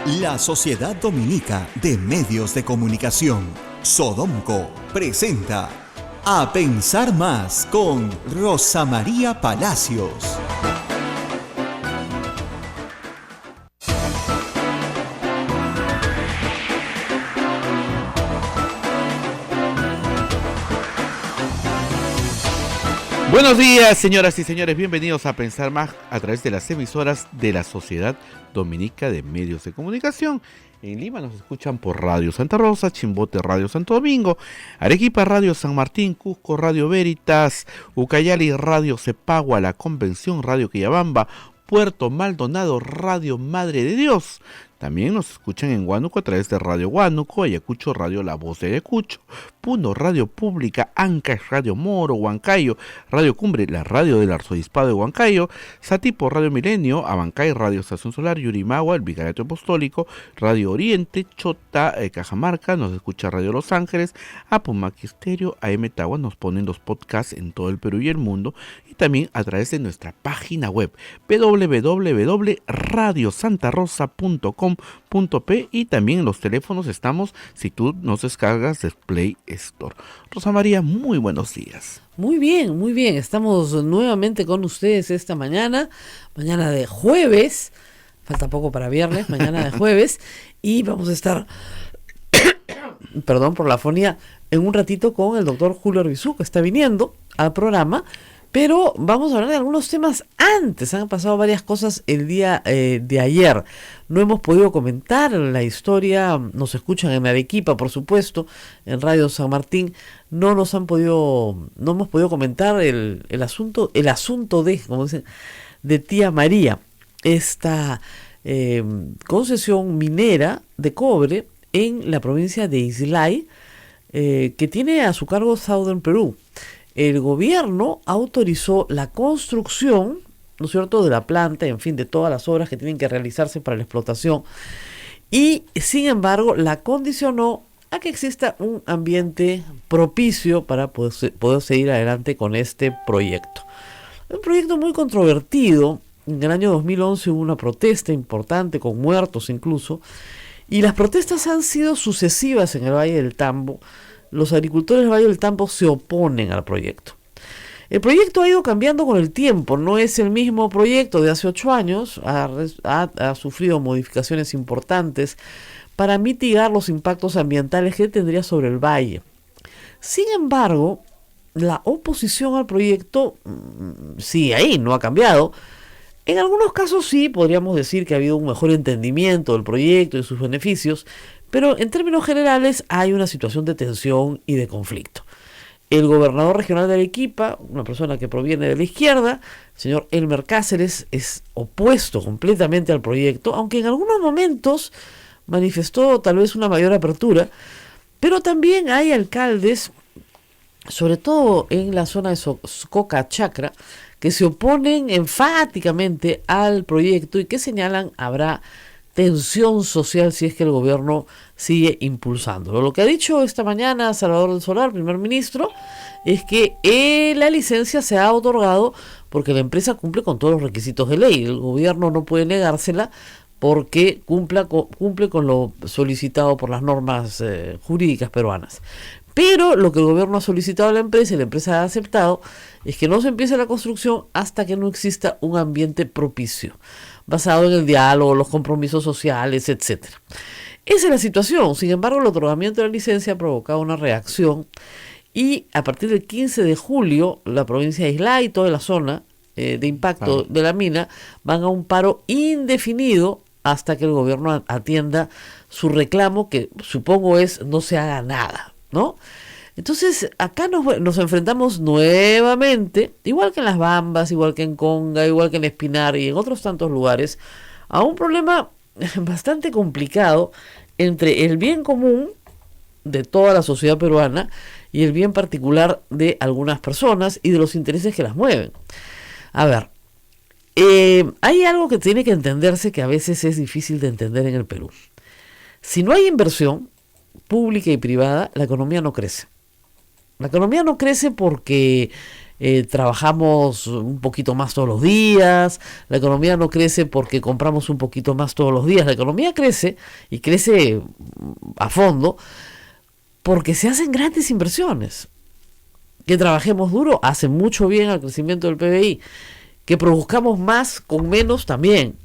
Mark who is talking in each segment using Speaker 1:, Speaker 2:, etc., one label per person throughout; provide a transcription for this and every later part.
Speaker 1: La Sociedad Dominica de Medios de Comunicación, Sodomco, presenta A Pensar Más con Rosa María Palacios.
Speaker 2: Buenos días, señoras y señores, bienvenidos a Pensar Más a través de las emisoras de la Sociedad Dominica de Medios de Comunicación. En Lima nos escuchan por Radio Santa Rosa, Chimbote Radio Santo Domingo, Arequipa Radio San Martín, Cusco Radio Veritas, Ucayali Radio Cepagua, La Convención Radio Quillabamba, Puerto Maldonado Radio Madre de Dios. También nos escuchan en Huánuco a través de Radio Huánuco, Ayacucho Radio La Voz de Ayacucho, Puno Radio Pública, Ancash Radio Moro, Huancayo Radio Cumbre, la radio del Arzobispado de Huancayo, Satipo Radio Milenio, Abancay Radio Estación Solar, Yurimagua, el Vicariato Apostólico, Radio Oriente, Chota, Cajamarca, nos escucha Radio Los Ángeles, Apumac Estéreo, AM Tagua, nos ponen los podcasts en todo el Perú y el mundo, y también a través de nuestra página web www.radiosantarosa.com.p, y también en los teléfonos estamos si tú nos descargas de Play Store. Rosa María, muy buenos días.
Speaker 3: Muy bien, estamos nuevamente con ustedes esta mañana de jueves, falta poco para viernes, mañana de jueves, y vamos a estar, perdón por la afonía, en un ratito con el doctor Julio Arbizu, que está viniendo al programa. Pero vamos a hablar de algunos temas antes. Han pasado varias cosas el día de ayer. No hemos podido comentar la historia. Nos escuchan en Arequipa, por supuesto, en Radio San Martín. No hemos podido comentar el asunto de, como dicen, de Tía María. Esta concesión minera de cobre en la provincia de Islay, que tiene a su cargo Southern Perú. El gobierno autorizó la construcción, ¿no es cierto?, de la planta, en fin, de todas las obras que tienen que realizarse para la explotación, y sin embargo la condicionó a que exista un ambiente propicio para poder seguir adelante con este proyecto. Un proyecto muy controvertido. En el año 2011 hubo una protesta importante, con muertos incluso, y las protestas han sido sucesivas en el Valle del Tambo. Los agricultores del Valle del Tambo se oponen al proyecto. El proyecto ha ido cambiando con el tiempo, no es el mismo proyecto de hace 8 años, ha sufrido modificaciones importantes para mitigar los impactos ambientales que tendría sobre el valle. Sin embargo, la oposición al proyecto sigue ahí, no ha cambiado. En algunos casos sí, podríamos decir que ha habido un mejor entendimiento del proyecto y sus beneficios, pero en términos generales hay una situación de tensión y de conflicto. El gobernador regional de Arequipa, una persona que proviene de la izquierda, el señor Elmer Cáceres, es opuesto completamente al proyecto, aunque en algunos momentos manifestó tal vez una mayor apertura, pero también hay alcaldes, sobre todo en la zona de Coca Chacra, que se oponen enfáticamente al proyecto y que señalan habrá tensión social si es que el gobierno sigue impulsándolo. Lo que ha dicho esta mañana Salvador del Solar, primer ministro, es que la licencia se ha otorgado porque la empresa cumple con todos los requisitos de ley. El gobierno no puede negársela porque cumple con lo solicitado por las normas jurídicas peruanas. Pero lo que el gobierno ha solicitado a la empresa y la empresa ha aceptado es que no se empiece la construcción hasta que no exista un ambiente propicio, basado en el diálogo, los compromisos sociales, etc. Esa es la situación. Sin embargo, el otorgamiento de la licencia ha provocado una reacción y a partir del 15 de julio, la provincia de Islay y toda la zona de impacto de la mina van a un paro indefinido hasta que el gobierno atienda su reclamo, que supongo es no se haga nada, ¿no? Entonces acá nos enfrentamos nuevamente, igual que en Las Bambas, igual que en Conga, igual que en Espinar y en otros tantos lugares, a un problema bastante complicado entre el bien común de toda la sociedad peruana y el bien particular de algunas personas y de los intereses que las mueven. A ver, hay algo que tiene que entenderse que a veces es difícil de entender en el Perú. Si no hay inversión pública y privada, la economía no crece. La economía no crece porque trabajamos un poquito más todos los días, la economía no crece porque compramos un poquito más todos los días, la economía crece y crece a fondo porque se hacen grandes inversiones. Que trabajemos duro hace mucho bien al crecimiento del PBI, que produzcamos más con menos también,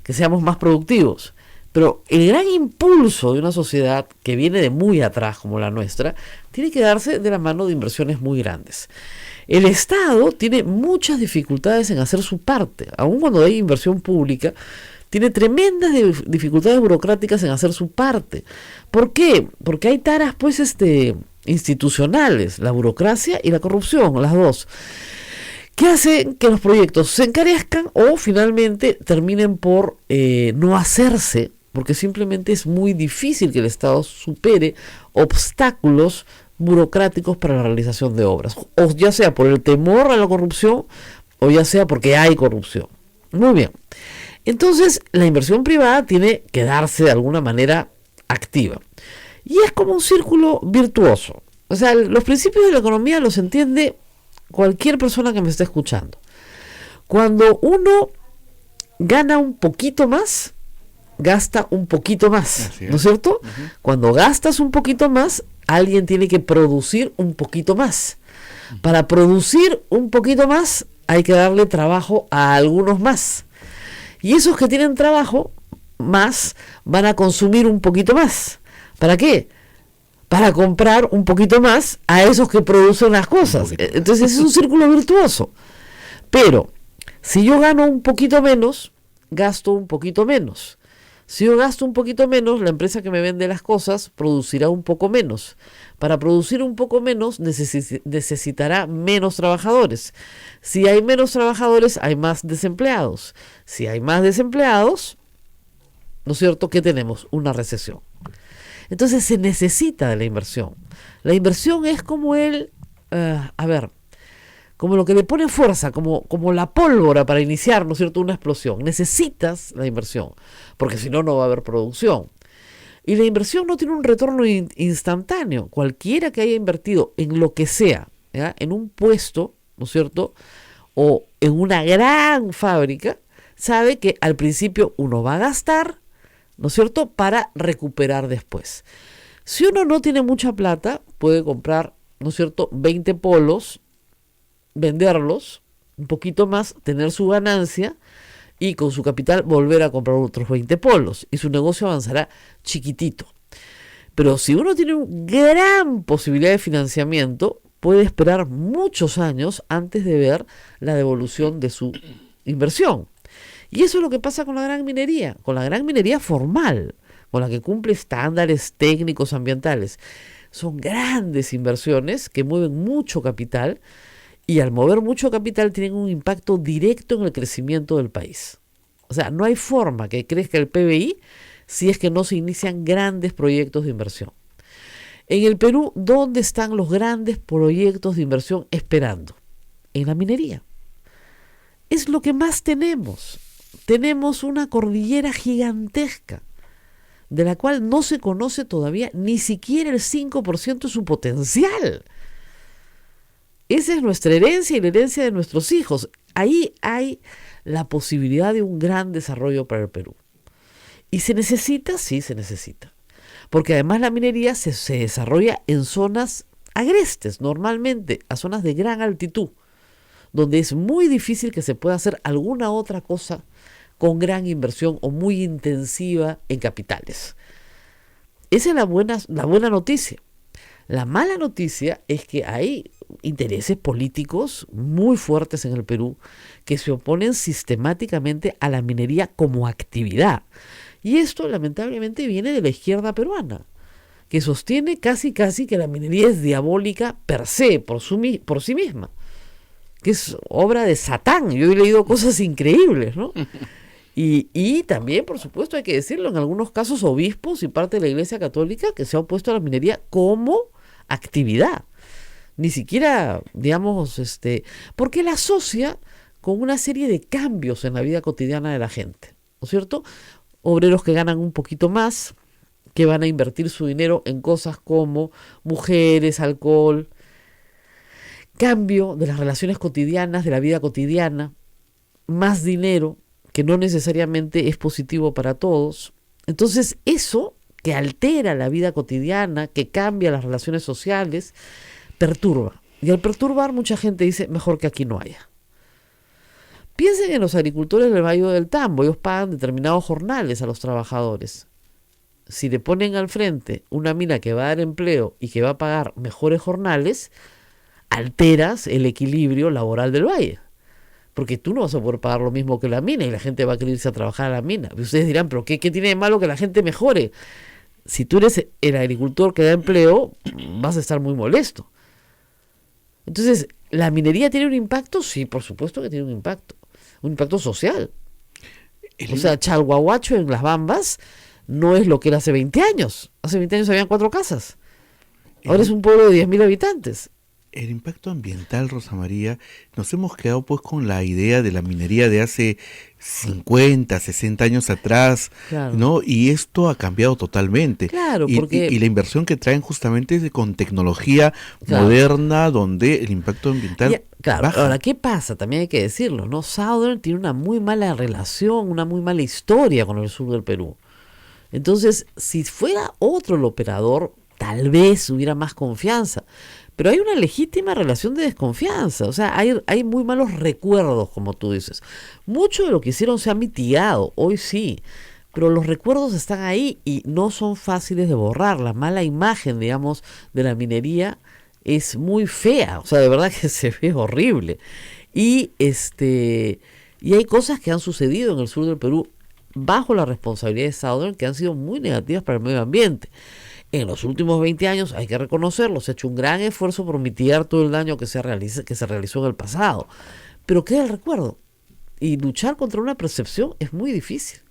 Speaker 3: que seamos más productivos. Pero el gran impulso de una sociedad que viene de muy atrás como la nuestra, tiene que darse de la mano de inversiones muy grandes. El Estado tiene muchas dificultades en hacer su parte, aun cuando hay inversión pública, tiene tremendas dificultades burocráticas en hacer su parte. ¿Por qué? Porque hay taras pues institucionales, la burocracia y la corrupción, las dos, que hacen que los proyectos se encarezcan o finalmente terminen por no hacerse, porque simplemente es muy difícil que el Estado supere obstáculos burocráticos para la realización de obras, o ya sea por el temor a la corrupción o ya sea porque hay corrupción. Muy bien, entonces la inversión privada tiene que darse de alguna manera activa y es como un círculo virtuoso. O sea, los principios de la economía los entiende cualquier persona que me esté escuchando. Cuando uno gana un poquito más, gasta un poquito más, ¿no es cierto? Uh-huh. Cuando gastas un poquito más, alguien tiene que producir un poquito más. Para producir un poquito más, hay que darle trabajo a algunos más. Y esos que tienen trabajo más van a consumir un poquito más. ¿Para qué? Para comprar un poquito más a esos que producen las cosas. Entonces es un círculo virtuoso. Pero si yo gano un poquito menos, gasto un poquito menos. Si yo gasto un poquito menos, la empresa que me vende las cosas producirá un poco menos. Para producir un poco menos necesitará menos trabajadores. Si hay menos trabajadores, hay más desempleados. Si hay más desempleados, ¿no es cierto?, ¿qué tenemos? Una recesión. Entonces se necesita de la inversión. La inversión es como como lo que le pone fuerza, como la pólvora para iniciar, ¿no es cierto?, una explosión. Necesitas la inversión, porque si no, no va a haber producción. Y la inversión no tiene un retorno instantáneo. Cualquiera que haya invertido en lo que sea, ¿ya?, en un puesto, ¿no es cierto?, o en una gran fábrica, sabe que al principio uno va a gastar, ¿no es cierto?, para recuperar después. Si uno no tiene mucha plata, puede comprar, ¿no es cierto?, 20 polos, venderlos un poquito más, tener su ganancia y con su capital volver a comprar otros 20 polos y su negocio avanzará chiquitito. Pero si uno tiene una gran posibilidad de financiamiento, puede esperar muchos años antes de ver la devolución de su inversión. Y eso es lo que pasa con la gran minería formal, con la que cumple estándares técnicos ambientales. Son grandes inversiones que mueven mucho capital y al mover mucho capital tienen un impacto directo en el crecimiento del país. O sea, no hay forma que crezca el PBI si es que no se inician grandes proyectos de inversión. En el Perú, ¿dónde están los grandes proyectos de inversión esperando? En la minería. Es lo que más tenemos. Tenemos una cordillera gigantesca, de la cual no se conoce todavía ni siquiera el 5% de su potencial. Esa es nuestra herencia y la herencia de nuestros hijos. Ahí hay la posibilidad de un gran desarrollo para el Perú. ¿Y se necesita? Sí, se necesita. Porque además la minería se desarrolla en zonas agrestes, normalmente, a zonas de gran altitud, donde es muy difícil que se pueda hacer alguna otra cosa con gran inversión o muy intensiva en capitales. Esa es la buena noticia. La mala noticia es que hay intereses políticos muy fuertes en el Perú que se oponen sistemáticamente a la minería como actividad. Y esto lamentablemente viene de la izquierda peruana, que sostiene casi que la minería es diabólica per se, por sí misma, que es obra de Satán. Yo he leído cosas increíbles, ¿no? Y también, por supuesto, hay que decirlo, en algunos casos obispos y parte de la Iglesia Católica que se ha opuesto a la minería como actividad. Ni siquiera, digamos, porque la asocia con una serie de cambios en la vida cotidiana de la gente, ¿no es cierto? Obreros que ganan un poquito más, que van a invertir su dinero en cosas como mujeres, alcohol, cambio de las relaciones cotidianas, de la vida cotidiana, más dinero, que no necesariamente es positivo para todos. Entonces eso que altera la vida cotidiana, que cambia las relaciones sociales, perturba. Y al perturbar mucha gente dice, mejor que aquí no haya. Piensen en los agricultores del Valle del Tambo, ellos pagan determinados jornales a los trabajadores. Si le ponen al frente una mina que va a dar empleo y que va a pagar mejores jornales, alteras el equilibrio laboral del valle. Porque tú no vas a poder pagar lo mismo que la mina y la gente va a querer irse a trabajar a la mina. Y ustedes dirán, ¿pero qué tiene de malo que la gente mejore? Si tú eres el agricultor que da empleo, vas a estar muy molesto. Entonces, ¿la minería tiene un impacto? Sí, por supuesto que tiene un impacto social. O sea, Chalhuahuacho en Las Bambas no es lo que era hace 20 años. Hace 20 años habían 4 casas. Ahora es un pueblo de 10.000 habitantes.
Speaker 2: El impacto ambiental, Rosa María, nos hemos quedado pues con la idea de la minería de hace 50, 60 años atrás,
Speaker 3: Claro.
Speaker 2: ¿no? Y esto ha cambiado totalmente.
Speaker 3: Claro,
Speaker 2: Y,
Speaker 3: porque...
Speaker 2: y la inversión que traen justamente es con tecnología
Speaker 3: Claro.
Speaker 2: moderna, donde el impacto ambiental
Speaker 3: Ya, claro,
Speaker 2: baja.
Speaker 3: ahora, ¿qué pasa? También hay que decirlo, ¿no? Southern tiene una muy mala relación, una muy mala historia con el sur del Perú. Entonces, si fuera otro el operador, tal vez hubiera más confianza. Pero hay una legítima relación de desconfianza. O sea, hay muy malos recuerdos, como tú dices. Mucho de lo que hicieron se ha mitigado, hoy sí. Pero los recuerdos están ahí y no son fáciles de borrar. La mala imagen, digamos, de la minería es muy fea. O sea, de verdad que se ve horrible. Y hay cosas que han sucedido en el sur del Perú bajo la responsabilidad de Southern que han sido muy negativas para el medio ambiente. En los últimos 20 años, hay que reconocerlo, se ha hecho un gran esfuerzo por mitigar todo el daño que se realizó en el pasado. Pero queda el recuerdo. Y luchar contra una percepción es muy difícil.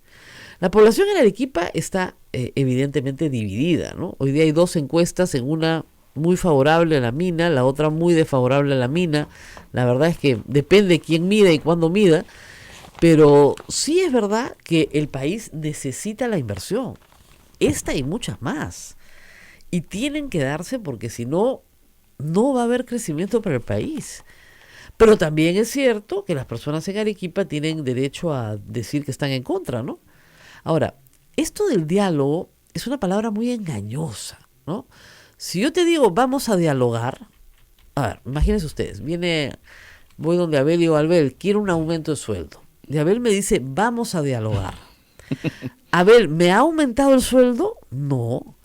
Speaker 3: La población en Arequipa está evidentemente dividida, ¿no? Hoy día hay 2 encuestas, en una muy favorable a la mina, la otra muy desfavorable a la mina. La verdad es que depende quién mida y cuándo mida. Pero sí es verdad que el país necesita la inversión. Esta y muchas más. Y tienen que darse porque si no, no va a haber crecimiento para el país. Pero también es cierto que las personas en Arequipa tienen derecho a decir que están en contra, ¿no? Ahora, esto del diálogo es una palabra muy engañosa, ¿no? Si yo te digo vamos a dialogar, a ver, imagínense ustedes, voy donde Abel y digo, Abel, quiero un aumento de sueldo. Y Abel me dice, vamos a dialogar. Abel, ¿me ha aumentado el sueldo? No.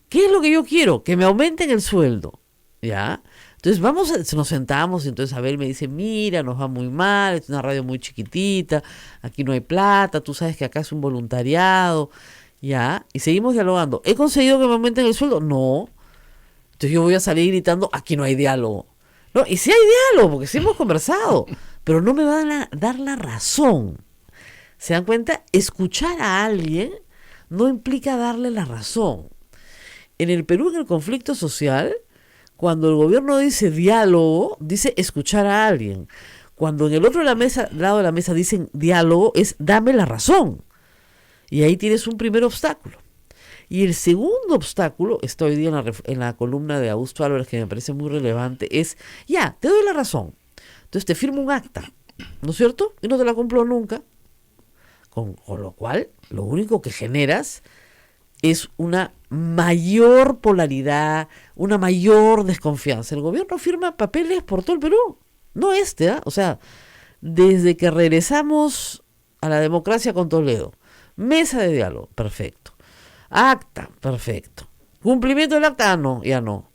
Speaker 3: ¿Qué es lo que yo quiero? Que me aumenten el sueldo. ¿Ya? Entonces nos sentamos y entonces Abel me dice, mira, nos va muy mal, es una radio muy chiquitita, aquí no hay plata, tú sabes que acá es un voluntariado, ¿ya? Y seguimos dialogando. ¿He conseguido que me aumenten el sueldo? No. Entonces yo voy a salir gritando, aquí no hay diálogo. No, y sí hay diálogo, porque sí hemos conversado, pero no me van a dar la razón. ¿Se dan cuenta? Escuchar a alguien no implica darle la razón. En el Perú, en el conflicto social, cuando el gobierno dice diálogo, dice escuchar a alguien. Cuando en el otro lado de la mesa dicen diálogo, es dame la razón. Y ahí tienes un primer obstáculo. Y el segundo obstáculo, está hoy día en la columna de Augusto Álvarez, que me parece muy relevante, es, ya, te doy la razón. Entonces te firmo un acta, ¿no es cierto? Y no te la cumplo nunca. Con lo cual, lo único que generas es una mayor polaridad, una mayor desconfianza. El gobierno firma papeles por todo el Perú, no O sea, desde que regresamos a la democracia con Toledo, mesa de diálogo, perfecto. Acta, perfecto. Cumplimiento del acta, no, ya no.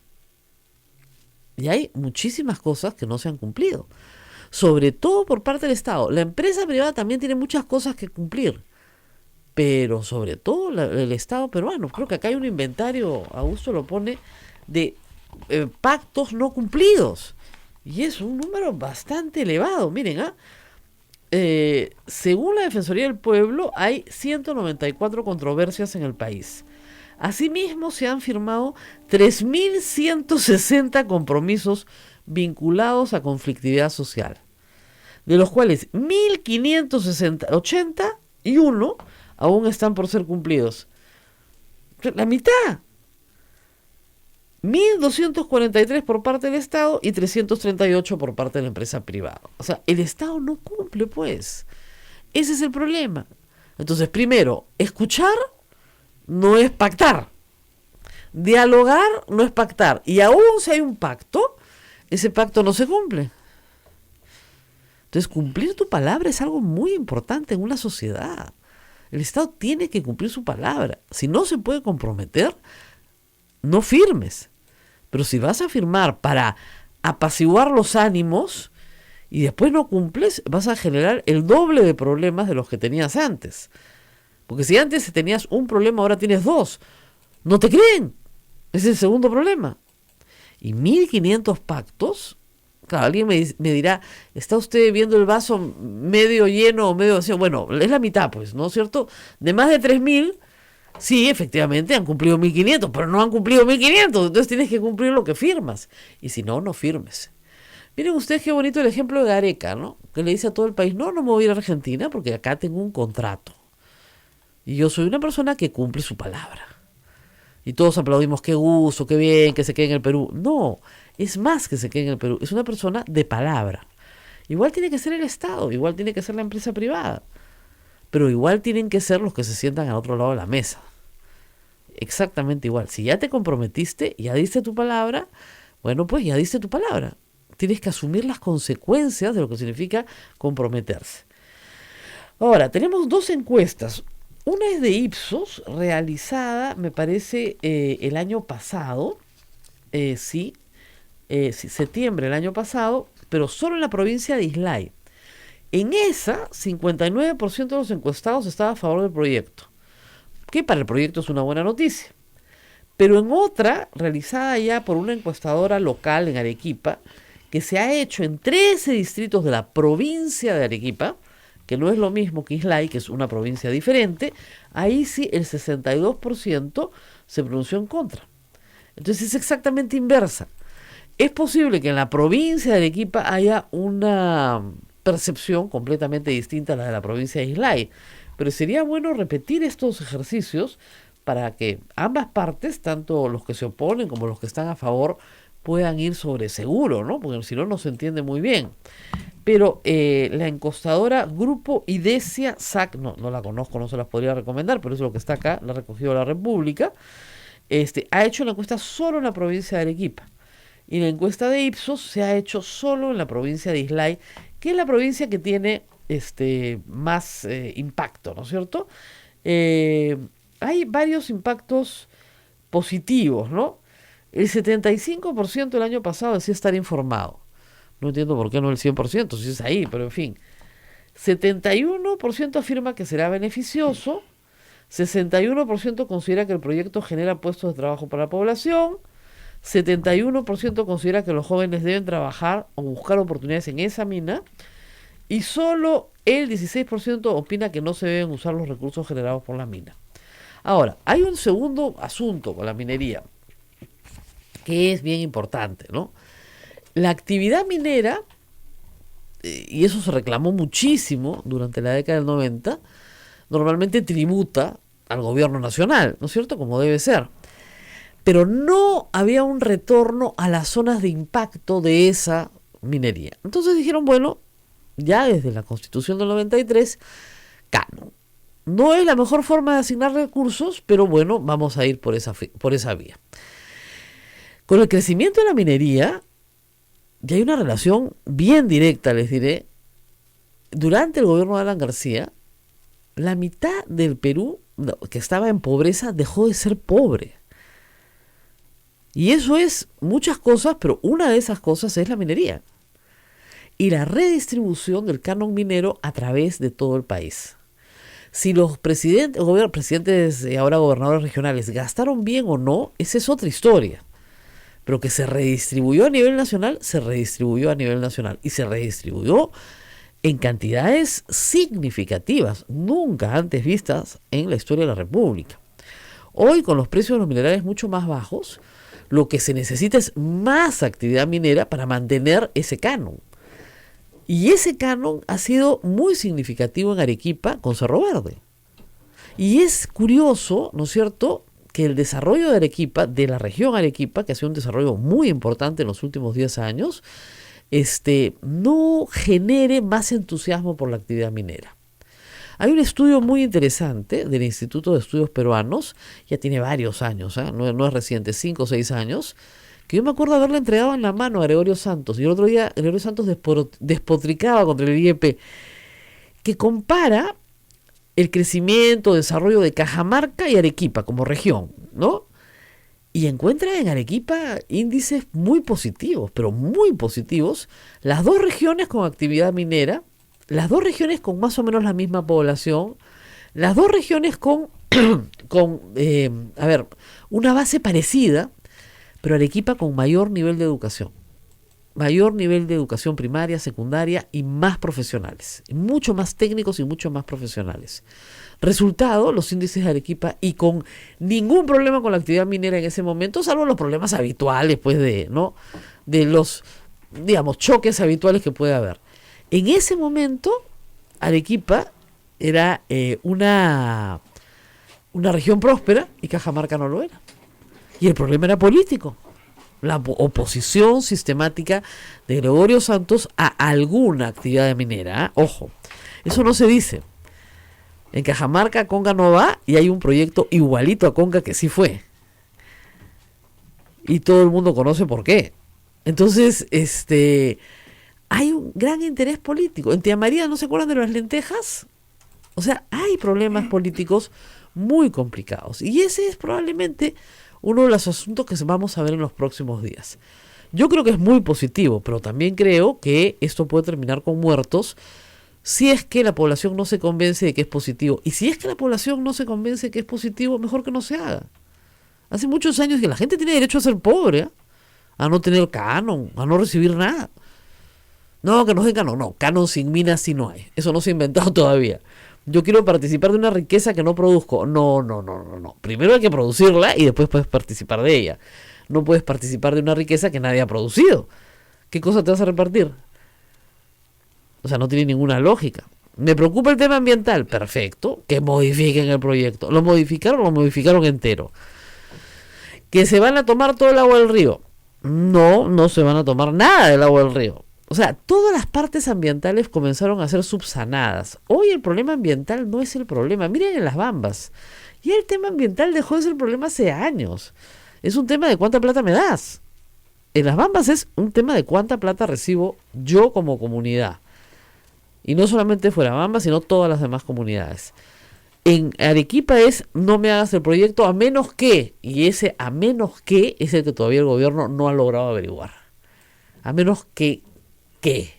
Speaker 3: Y hay muchísimas cosas que no se han cumplido, sobre todo por parte del Estado. La empresa privada también tiene muchas cosas que cumplir, pero sobre todo el Estado peruano. Creo que acá hay un inventario, Augusto lo pone, de pactos no cumplidos. Y es un número bastante elevado. Miren, según la Defensoría del Pueblo, hay 194 controversias en el país. Asimismo, se han firmado 3.160 compromisos vinculados a conflictividad social, de los cuales 1.581 aún están por ser cumplidos. La mitad. 1.243 por parte del Estado y 338 por parte de la empresa privada. O sea, el Estado no cumple, pues. Ese es el problema. Entonces, primero, escuchar no es pactar. Dialogar no es pactar. Y aún si hay un pacto, ese pacto no se cumple. Entonces, cumplir tu palabra es algo muy importante en una sociedad. El Estado tiene que cumplir su palabra. Si no se puede comprometer, no firmes. Pero si vas a firmar para apaciguar los ánimos y después no cumples, vas a generar el doble de problemas de los que tenías antes. Porque si antes tenías un problema, ahora tienes dos. No te creen. Ese es el segundo problema. Y 1.500 pactos. Claro, alguien me dirá, ¿está usted viendo el vaso medio lleno o medio vacío? Bueno, es la mitad, pues, ¿no es cierto? De más de 3.000, sí, efectivamente, han cumplido 1.500, pero no han cumplido 1.500. Entonces tienes que cumplir lo que firmas. Y si no, no firmes. Miren ustedes qué bonito el ejemplo de Gareca, ¿no? Que le dice a todo el país, no me voy a ir a Argentina porque acá tengo un contrato. Y yo soy una persona que cumple su palabra. Y todos aplaudimos, qué gusto, qué bien, que se quede en el Perú. No, es más que se quede en el Perú. Es una persona de palabra. Igual tiene que ser el Estado, igual tiene que ser la empresa privada. Pero igual tienen que ser los que se sientan al otro lado de la mesa. Exactamente igual. Si ya te comprometiste, ya diste tu palabra, bueno, pues ya diste tu palabra. Tienes que asumir las consecuencias de lo que significa comprometerse. Ahora, tenemos dos encuestas. Una es de Ipsos, realizada, me parece, el año pasado, septiembre del año pasado, pero solo en la provincia de Islay. En esa, 59% de los encuestados estaba a favor del proyecto, que para el proyecto es una buena noticia. Pero en otra, realizada ya por una encuestadora local en Arequipa, que se ha hecho en 13 distritos de la provincia de Arequipa, que no es lo mismo que Islay, que es una provincia diferente, ahí sí el 62% se pronunció en contra. Entonces es exactamente inversa. Es posible que en la provincia de Arequipa haya una percepción completamente distinta a la de la provincia de Islay, pero sería bueno repetir estos ejercicios para que ambas partes, tanto los que se oponen como los que están a favor, puedan ir sobre seguro, ¿no? Porque si no, no se entiende muy bien. Pero la encostadora Grupo Idesia SAC, no la conozco, no se las podría recomendar, pero es lo que está acá, la ha recogido la República, ha hecho la encuesta solo en la provincia de Arequipa. Y la encuesta de Ipsos se ha hecho solo en la provincia de Islay, que es la provincia que tiene más impacto, ¿no es cierto? Hay varios impactos positivos, ¿no? El 75% el año pasado decía estar informado. No entiendo por qué no el 100%, si es ahí, pero en fin. 71% afirma que será beneficioso. 61% considera que el proyecto genera puestos de trabajo para la población. 71% considera que los jóvenes deben trabajar o buscar oportunidades en esa mina. Y solo el 16% opina que no se deben usar los recursos generados por la mina. Ahora, hay un segundo asunto con la minería, que es bien importante, ¿no? La actividad minera, y eso se reclamó muchísimo durante la década del 90, normalmente tributa al gobierno nacional, ¿no es cierto? Como debe ser. Pero no había un retorno a las zonas de impacto de esa minería. Entonces dijeron, bueno, ya desde la Constitución del 93, canon. No es la mejor forma de asignar recursos, pero bueno, vamos a ir por esa vía. Con el crecimiento de la minería, ya hay una relación bien directa, les diré. Durante el gobierno de Alan García, la mitad del Perú que estaba en pobreza dejó de ser pobre. Y eso es muchas cosas, pero una de esas cosas es la minería. Y la redistribución del canon minero a través de todo el país. Si los presidentes y ahora gobernadores regionales gastaron bien o no, esa es otra historia. Pero que se redistribuyó a nivel nacional, se redistribuyó a nivel nacional. Y se redistribuyó en cantidades significativas, nunca antes vistas en la historia de la República. Hoy, con los precios de los minerales mucho más bajos, lo que se necesita es más actividad minera para mantener ese canon. Y ese canon ha sido muy significativo en Arequipa con Cerro Verde. Y es curioso, ¿no es cierto?, que el desarrollo de Arequipa, de la región Arequipa, que ha sido un desarrollo muy importante en los últimos 10 años, no genere más entusiasmo por la actividad minera. Hay un estudio muy interesante del Instituto de Estudios Peruanos, ya tiene varios años, no es reciente, 5 o 6 años, que yo me acuerdo haberle entregado en la mano a Gregorio Santos, y el otro día Gregorio Santos despotricaba contra el IEP, que compara el crecimiento, desarrollo de Cajamarca y Arequipa como región, ¿no? Y encuentra en Arequipa índices muy positivos, pero muy positivos, las dos regiones con actividad minera, las dos regiones con más o menos la misma población, las dos regiones con, una base parecida, pero Arequipa con mayor nivel de educación primaria, secundaria y más profesionales, mucho más técnicos y mucho más profesionales. Resultado, los índices de Arequipa, y con ningún problema con la actividad minera en ese momento, salvo los problemas habituales, pues, de los, digamos, choques habituales que puede haber. En ese momento, Arequipa era una región próspera y Cajamarca no lo era. Y el problema era político. La oposición sistemática de Gregorio Santos a alguna actividad minera. Ojo, eso no se dice. En Cajamarca Conga no va, y hay un proyecto igualito a Conga que sí fue. Y todo el mundo conoce por qué. Entonces, hay un gran interés político. En Tía María, ¿no se acuerdan de las lentejas? O sea, hay problemas políticos muy complicados. Y ese es probablemente uno de los asuntos que vamos a ver en los próximos días. Yo creo que es muy positivo, pero también creo que esto puede terminar con muertos si es que la población no se convence de que es positivo. Y si es que la población no se convence de que es positivo, mejor que no se haga. Hace muchos años que la gente tiene derecho a ser pobre, a no tener canon, a no recibir nada. No, que nos den canon. No, canon sin minas sí no hay. Eso no se ha inventado todavía. Yo quiero participar de una riqueza que no produzco. No. Primero hay que producirla y después puedes participar de ella. No puedes participar de una riqueza que nadie ha producido. ¿Qué cosa te vas a repartir? O sea, no tiene ninguna lógica. Me preocupa el tema ambiental. Perfecto. Que modifiquen el proyecto. Lo modificaron entero. ¿Que se van a tomar todo el agua del río? No se van a tomar nada del agua del río. O sea, todas las partes ambientales comenzaron a ser subsanadas. Hoy el problema ambiental no es el problema. Miren en Las Bambas. Y el tema ambiental dejó de ser el problema hace años. Es un tema de cuánta plata me das. En Las Bambas es un tema de cuánta plata recibo yo como comunidad. Y no solamente fuera Bambas, sino todas las demás comunidades. En Arequipa es no me hagas el proyecto a menos que, y ese a menos que es el que todavía el gobierno no ha logrado averiguar. A menos que, ¿qué?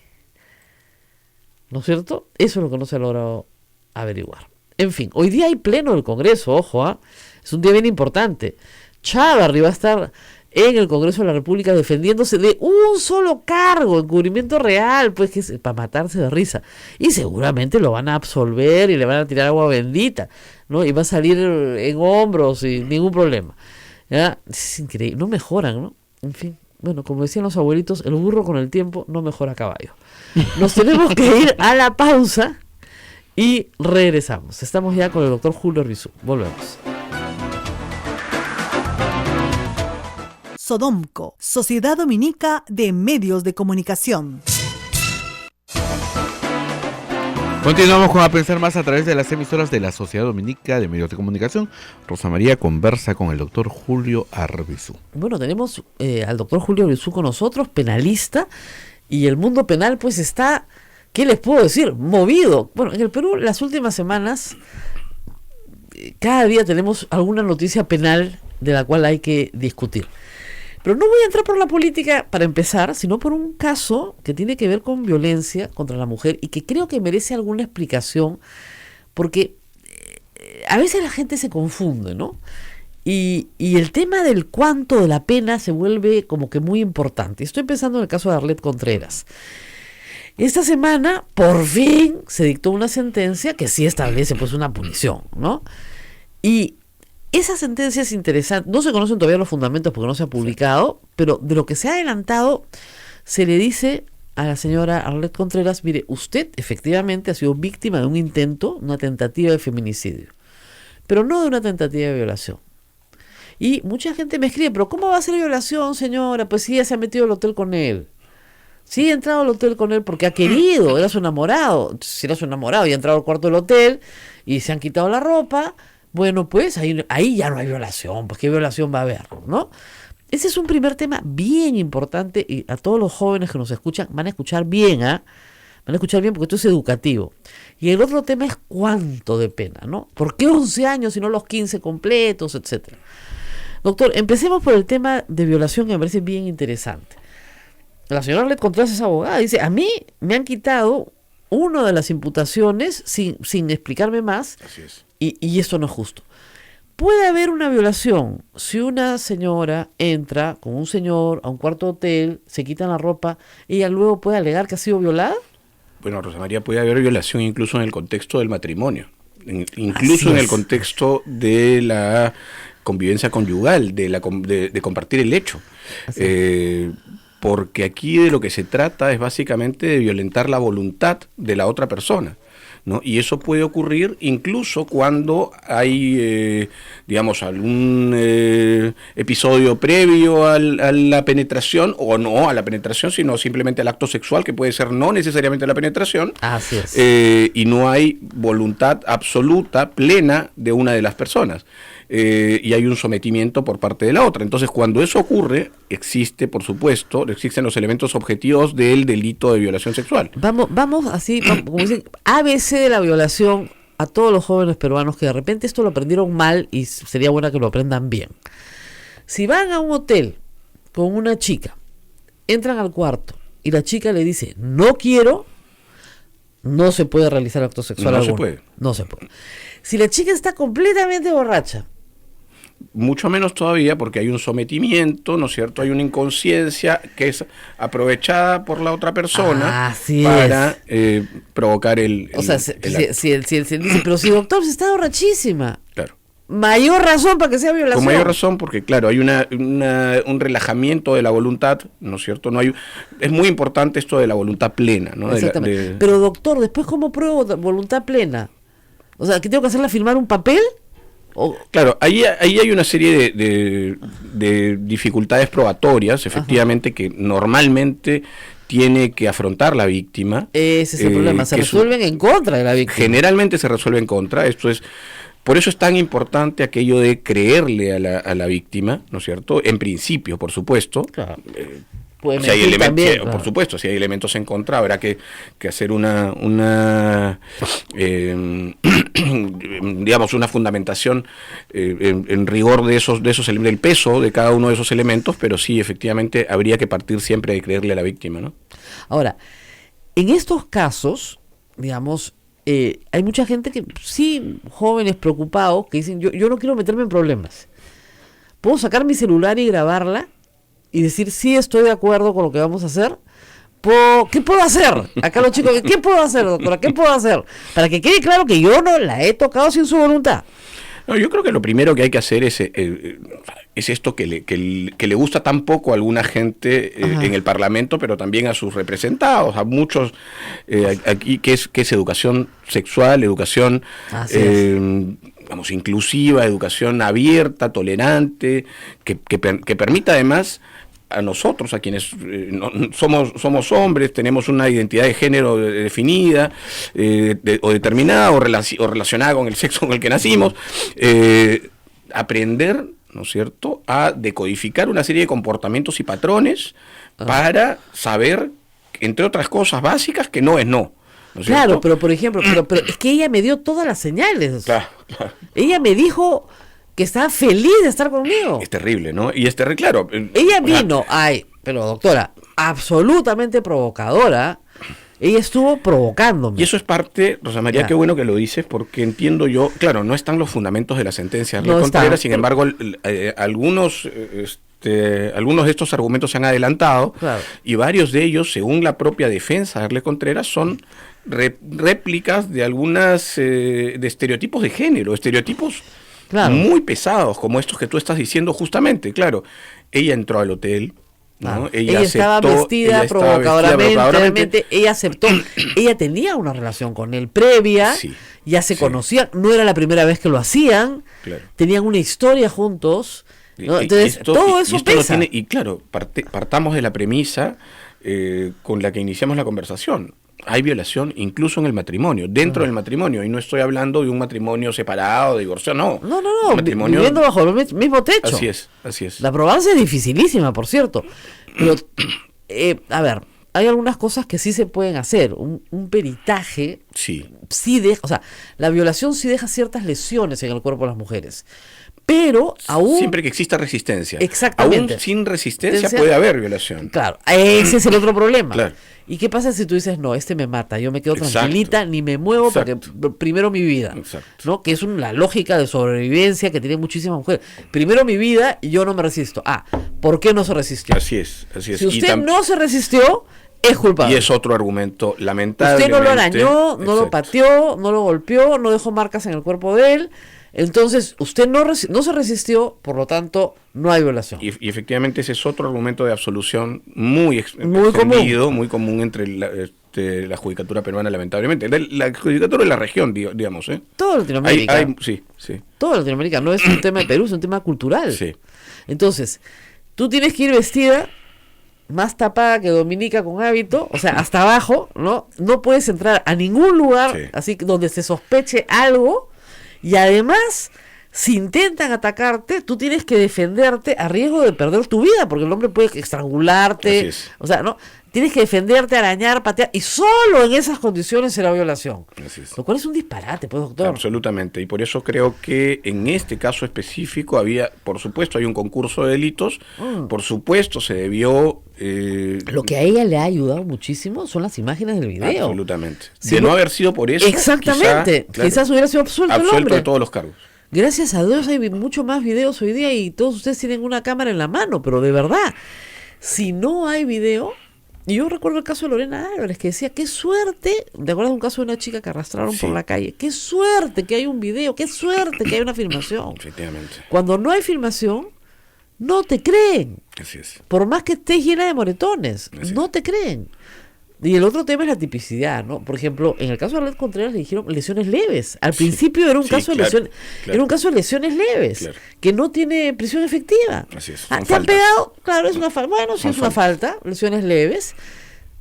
Speaker 3: ¿No es cierto? Eso es lo que no se ha logrado averiguar. En fin, hoy día hay pleno del Congreso, ojo, es un día bien importante. Chávarri va a estar en el Congreso de la República defendiéndose de un solo cargo, encubrimiento real, pues que es para matarse de risa. Y seguramente lo van a absolver y le van a tirar agua bendita, ¿no? Y va a salir en hombros sin ningún problema. ¿Ya? Es increíble, no mejoran, ¿no? En fin, bueno, como decían los abuelitos, el burro con el tiempo no mejora a caballo. Nos tenemos que ir a la pausa y regresamos. Estamos ya con el doctor Julio Orbizú. Volvemos.
Speaker 4: Sodomco, Sociedad Dominica de Medios de Comunicación.
Speaker 2: Continuamos con A Pensar Más a través de las emisoras de la Sociedad Dominica de Medios de Comunicación. Rosa María conversa con el doctor Julio Orbizú.
Speaker 3: Bueno, tenemos al doctor Julio Orbizú con nosotros, penalista, y el mundo penal pues está, ¿qué les puedo decir? Movido. Bueno, en el Perú las últimas semanas, cada día tenemos alguna noticia penal de la cual hay que discutir. Pero no voy a entrar por la política para empezar, sino por un caso que tiene que ver con violencia contra la mujer y que creo que merece alguna explicación, porque a veces la gente se confunde, ¿no? Y el tema del cuánto de la pena se vuelve como que muy importante. Estoy pensando en el caso de Arlet Contreras. Esta semana, por fin, se dictó una sentencia que sí establece pues una punición, ¿no? Y esa sentencia es interesante. No se conocen todavía los fundamentos porque no se ha publicado, pero de lo que se ha adelantado, se le dice a la señora Arlet Contreras, mire, usted efectivamente ha sido víctima de un intento, una tentativa de feminicidio, pero no de una tentativa de violación. Y mucha gente me escribe, pero ¿cómo va a ser violación, señora? Pues si ella se ha metido al hotel con él. Sí, ha entrado al hotel con él porque ha querido, era su enamorado. Si era su enamorado y ha entrado al cuarto del hotel y se han quitado la ropa, bueno, pues ahí ya no hay violación, pues qué violación va a haber, ¿no? Ese es un primer tema bien importante y a todos los jóvenes que nos escuchan van a escuchar bien, ¿ah? Van a escuchar bien porque esto es educativo. Y el otro tema es cuánto de pena, ¿no? ¿Por qué 11 años y no los 15 completos, etcétera? Doctor, empecemos por el tema de violación que me parece bien interesante. La señora Arlet Contreras es abogada, dice, a mí me han quitado una de las imputaciones sin explicarme más.
Speaker 5: Así es.
Speaker 3: Y esto no es justo. ¿Puede haber una violación si una señora entra con un señor a un cuarto de hotel, se quitan la ropa, ella luego puede alegar que ha sido violada?
Speaker 5: Bueno, Rosa María, puede haber violación incluso en el contexto del matrimonio, incluso en el contexto de la convivencia conyugal, de compartir el hecho. Porque aquí de lo que se trata es básicamente de violentar la voluntad de la otra persona, ¿no? Y eso puede ocurrir incluso cuando hay, digamos, algún episodio previo a la penetración, o no a la penetración, sino simplemente al acto sexual, que puede ser no necesariamente la penetración.
Speaker 3: Así es.
Speaker 5: Y no hay voluntad absoluta, plena, de una de las personas. Y hay un sometimiento por parte de la otra. Entonces, cuando eso ocurre, existen los elementos objetivos del delito de violación sexual.
Speaker 3: Vamos así, como dicen, ABC de la violación a todos los jóvenes peruanos que de repente esto lo aprendieron mal y sería bueno que lo aprendan bien. Si van a un hotel con una chica, entran al cuarto y la chica le dice, no quiero, no se puede realizar acto sexual alguno. No se puede. Si la chica está completamente borracha,
Speaker 5: mucho menos todavía, porque hay un sometimiento, ¿no es cierto? Hay una inconsciencia que es aprovechada por la otra persona para provocar el
Speaker 3: o sea, si él dice, pero si doctor, si está borrachísima.
Speaker 5: Claro.
Speaker 3: Mayor razón para que sea violación.
Speaker 5: Con mayor razón, porque claro, hay un relajamiento de la voluntad, ¿no es cierto? Es muy importante esto de la voluntad plena, ¿no?
Speaker 3: Exactamente. Pero doctor, después ¿cómo pruebo voluntad plena? O sea, ¿qué tengo que hacerle, firmar un papel?
Speaker 5: Claro, ahí hay una serie de dificultades probatorias, efectivamente, que normalmente tiene que afrontar la víctima.
Speaker 3: Ese es el problema, se resuelven en contra de la víctima.
Speaker 5: Generalmente se resuelve en contra, por eso es tan importante aquello de creerle a la víctima, ¿no es cierto? En principio, por supuesto. Claro. Si hay elementos, claro. Por supuesto, si hay elementos en contra, habrá que hacer digamos, una fundamentación en rigor de esos del peso de cada uno de esos elementos, pero sí, efectivamente, habría que partir siempre de creerle a la víctima, ¿no?
Speaker 3: Ahora, en estos casos, digamos, hay mucha gente que, sí, jóvenes preocupados, que dicen, yo no quiero meterme en problemas. ¿Puedo sacar mi celular y grabarla? Y decir, sí, estoy de acuerdo con lo que vamos a hacer. ¿Qué puedo hacer? Acá los chicos, ¿qué puedo hacer, doctora? ¿Qué puedo hacer? Para que quede claro que yo no la he tocado sin su voluntad.
Speaker 5: No, yo creo que lo primero que hay que hacer es esto que le gusta tan poco a alguna gente en el Parlamento, pero también a sus representados, a muchos aquí, que es educación sexual, educación vamos, inclusiva, educación abierta, tolerante, que permita además a nosotros, a quienes somos hombres, tenemos una identidad de género definida o determinada o relacionada con el sexo con el que nacimos, aprender, ¿no es cierto?, a decodificar una serie de comportamientos y patrones para saber, entre otras cosas básicas, que no es no. ¿No es
Speaker 3: claro,
Speaker 5: cierto?
Speaker 3: pero por ejemplo, pero es que ella me dio todas las señales.
Speaker 5: Claro.
Speaker 3: Ella me dijo que estaba feliz de estar conmigo.
Speaker 5: Es terrible, ¿no? Y es terrible, claro.
Speaker 3: Ella vino, pero doctora, absolutamente provocadora. Ella estuvo provocándome.
Speaker 5: Y eso es parte, Rosa María, qué bueno que lo dices, porque entiendo yo, claro, no están los fundamentos de la sentencia de Contreras, sin embargo, algunos de estos argumentos se han adelantado, claro, y varios de ellos, según la propia defensa de Arlet Contreras, son réplicas de algunas de estereotipos de género, estereotipos muy pesados, como estos que tú estás diciendo justamente. Claro, ella entró al hotel, ¿no? Ella
Speaker 3: estaba vestida provocadoramente, ella aceptó, ella tenía una relación con él previa, ya se conocían, no era la primera vez que lo hacían, tenían una historia juntos, ¿no? Entonces, todo eso
Speaker 5: esto no
Speaker 3: pesa.
Speaker 5: y claro, partamos de la premisa con la que iniciamos la conversación. Hay violación incluso en el matrimonio, dentro del matrimonio, y no estoy hablando de un matrimonio separado, divorciado, no.
Speaker 3: No,
Speaker 5: Un matrimonio,
Speaker 3: viviendo bajo el mismo techo.
Speaker 5: Así es.
Speaker 3: La probanza es dificilísima, por cierto. Pero, a ver, hay algunas cosas que sí se pueden hacer. Un peritaje
Speaker 5: Sí.
Speaker 3: deja, o sea, la violación sí deja ciertas lesiones en el cuerpo de las mujeres. Pero aún...
Speaker 5: Siempre que exista resistencia.
Speaker 3: Exactamente.
Speaker 5: Aún sin resistencia puede haber violación.
Speaker 3: Claro, ese es el otro problema.
Speaker 5: Claro.
Speaker 3: ¿Y qué pasa si tú dices, no, este me mata, yo me quedo
Speaker 5: Exacto.
Speaker 3: tranquilita, ni me muevo
Speaker 5: Exacto.
Speaker 3: porque primero mi vida?
Speaker 5: Exacto.
Speaker 3: ¿No? Que es la lógica de sobrevivencia que tienen muchísimas mujeres. Primero mi vida y yo no me resisto. ¿Por qué no se resistió?
Speaker 5: Así es.
Speaker 3: Si usted no se resistió, es culpable.
Speaker 5: Y es otro argumento lamentable.
Speaker 3: Usted no lo arañó, no lo pateó, no lo golpeó, no dejó marcas en el cuerpo de él. Entonces, usted no se resistió, por lo tanto, no hay violación.
Speaker 5: Y efectivamente ese es otro argumento de absolución muy
Speaker 3: común.
Speaker 5: muy común entre la judicatura peruana, lamentablemente. La judicatura de la región, digamos.
Speaker 3: Todo Latinoamérica.
Speaker 5: Sí.
Speaker 3: Todo Latinoamérica. No es un tema de Perú, es un tema cultural.
Speaker 5: Sí.
Speaker 3: Entonces, tú tienes que ir vestida más tapada que Dominica con hábito, o sea, hasta abajo, ¿no? No puedes entrar a ningún lugar
Speaker 5: Sí.
Speaker 3: así donde se sospeche algo. Y además, si intentan atacarte, tú tienes que defenderte a riesgo de perder tu vida, porque el hombre puede estrangularte.
Speaker 5: Así es.
Speaker 3: O sea, ¿no? Tienes que defenderte, arañar, patear, y solo en esas condiciones será violación.
Speaker 5: Así es.
Speaker 3: Lo cual es un disparate, pues, doctor.
Speaker 5: Absolutamente, y por eso creo que en este caso específico por supuesto, hay un concurso de delitos, por supuesto se debió...
Speaker 3: Lo que a ella le ha ayudado muchísimo son las imágenes del video.
Speaker 5: Absolutamente.
Speaker 3: Si
Speaker 5: De no haber sido por eso...
Speaker 3: Exactamente. Quizás hubiera sido absuelto el hombre.
Speaker 5: de todos los cargos.
Speaker 3: Gracias a Dios hay mucho más videos hoy día y todos ustedes tienen una cámara en la mano, pero de verdad, si no hay video... Y yo recuerdo el caso de Lorena Álvarez, que decía, qué suerte, ¿te acuerdas de un caso de una chica que arrastraron por la calle? Qué suerte que hay un video, qué suerte que hay una filmación.
Speaker 5: Efectivamente.
Speaker 3: Cuando no hay filmación, no te creen.
Speaker 5: Así es.
Speaker 3: Por más que estés llena de moretones,
Speaker 5: Así
Speaker 3: no te creen. Y el otro tema es la tipicidad, ¿no? Por ejemplo, en el caso de Arlet Contreras le dijeron lesiones leves. Al principio era un caso de lesiones, era un caso de lesiones leves, que no tiene prisión efectiva.
Speaker 5: Así es.
Speaker 3: ¿Te han pegado? Claro, es una falta. Bueno, sí es una falta, lesiones leves.